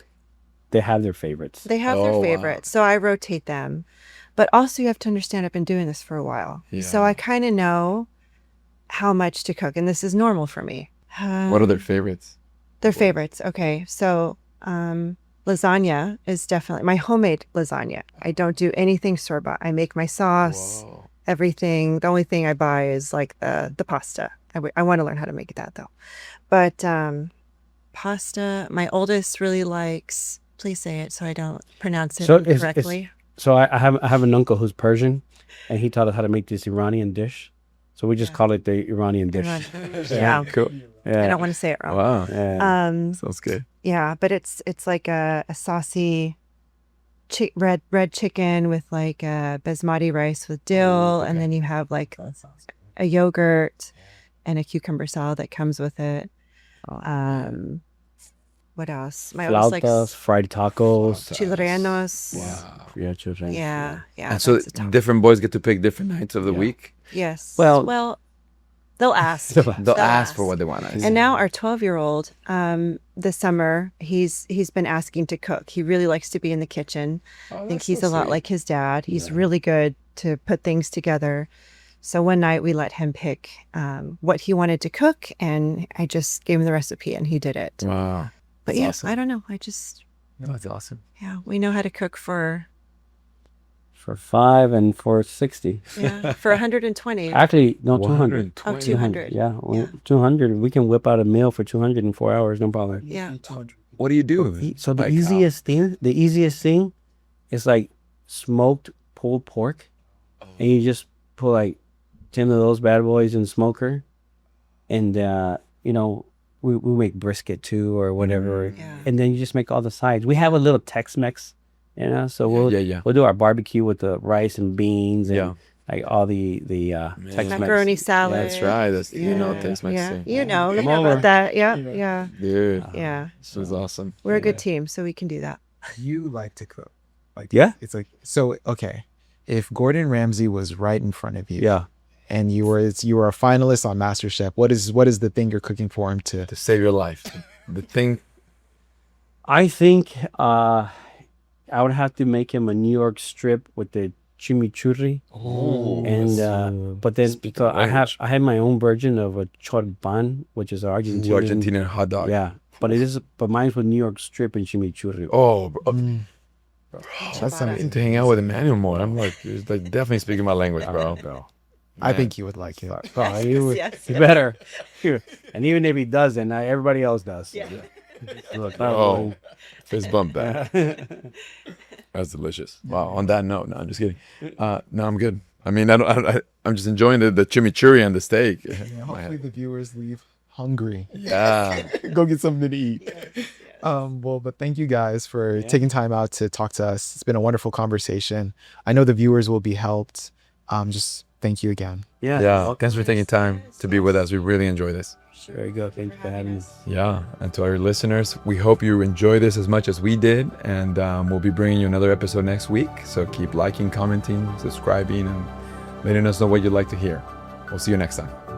They have their favorites. they have Oh, their wow. favorites, so I rotate them. But also, you have to understand, I've been doing this for a while, so Yeah. I kind of know how much to cook, and this is normal for me. What are their favorites? Their favorites? Okay, so lasagna is definitely my homemade lasagna. I don't do anything store bought. I make my sauce, Whoa. everything. The only thing I buy is like the pasta. I want to learn how to make that though. But pasta, my oldest really likes. Please say it so I don't pronounce it So it's- incorrectly. So I have an uncle who's Persian, and he taught us how to make this Iranian dish. So we just call it the Iranian dish. Yeah, Cool. I Yeah. don't want to say it wrong. Wow. Yeah. Sounds good. Yeah, but it's like a saucy red chicken with like basmati rice with dill, and then you have like a yogurt and a cucumber salad that comes with it. What else? My oldest likes Flautas, fried tacos. chilrenos. Wow. Yeah, children. Yeah. And so that's the top. different boys get to pick different nights of the week. Yes. Well- They'll ask. They'll ask for what they want. And now our 12-year-old, this summer, he's been asking to cook. He really likes to be in the kitchen. I think he's a lot like his dad. He's really good to put things together. So one night we let him pick what he wanted to cook, and I just gave him the recipe, and he did it. Wow. But That's yeah, awesome. I don't know. That's awesome. We know how to cook for For 5 and for 60. for 120. Actually, no, 200. Oh, 200. Yeah, 200. We can whip out a meal for 200 in 4 hours, no problem. Yeah. What do you do? So the Like, easiest thing is like smoked pulled pork, and you just put like 10 of those bad boys in the smoker, and we make brisket too or whatever, Yeah. and then you just make all the sides. We have a little Tex-Mex, so we'll we'll do our barbecue with the rice and beans and like all the Tex-Mex. Macaroni salad. That's right. That's Yeah. Tex-Mex Yeah. thing. You know Come over. about that. Yeah. Dude, Yeah. this was awesome. We're a good team, so we can do that. You like to cook. Like Yeah. It's like so okay. If Gordon Ramsay was right in front of you, Yeah. and you were a finalist on MasterChef, what is the thing you're cooking for him to? To save your life. The thing. I think I would have to make him a New York strip with the chimichurri. And but then Speaking so of I language. had my own version of a chorban, which is Argentinian. Argentinian hot dog. Yeah, but mine's with New York strip and chimichurri. Oh, That's I need to hang out with Emmanuel more. I'm like, he's like definitely speaking my language, bro. I think you would like it. Oh, you Yes. better. And even if he doesn't, everybody else does. Yeah. Look, Oh, fist bump that. That's delicious. Wow. On that note, no, I'm just kidding. No, I'm good. I mean, I'm just enjoying the chimichurri and the steak. Hopefully the viewers leave hungry. Yeah. Go get something to eat. Well, but thank you guys for taking time out to talk to us. It's been a wonderful conversation. I know the viewers will be helped. Just thank you again. Yeah. Thanks for taking time to be with us. We really enjoy this. Very good. Thank you for having me. Yeah. And to our listeners, we hope you enjoy this as much as we did. And we'll be bringing you another episode next week. So keep liking, commenting, subscribing, and letting us know what you'd like to hear. We'll see you next time.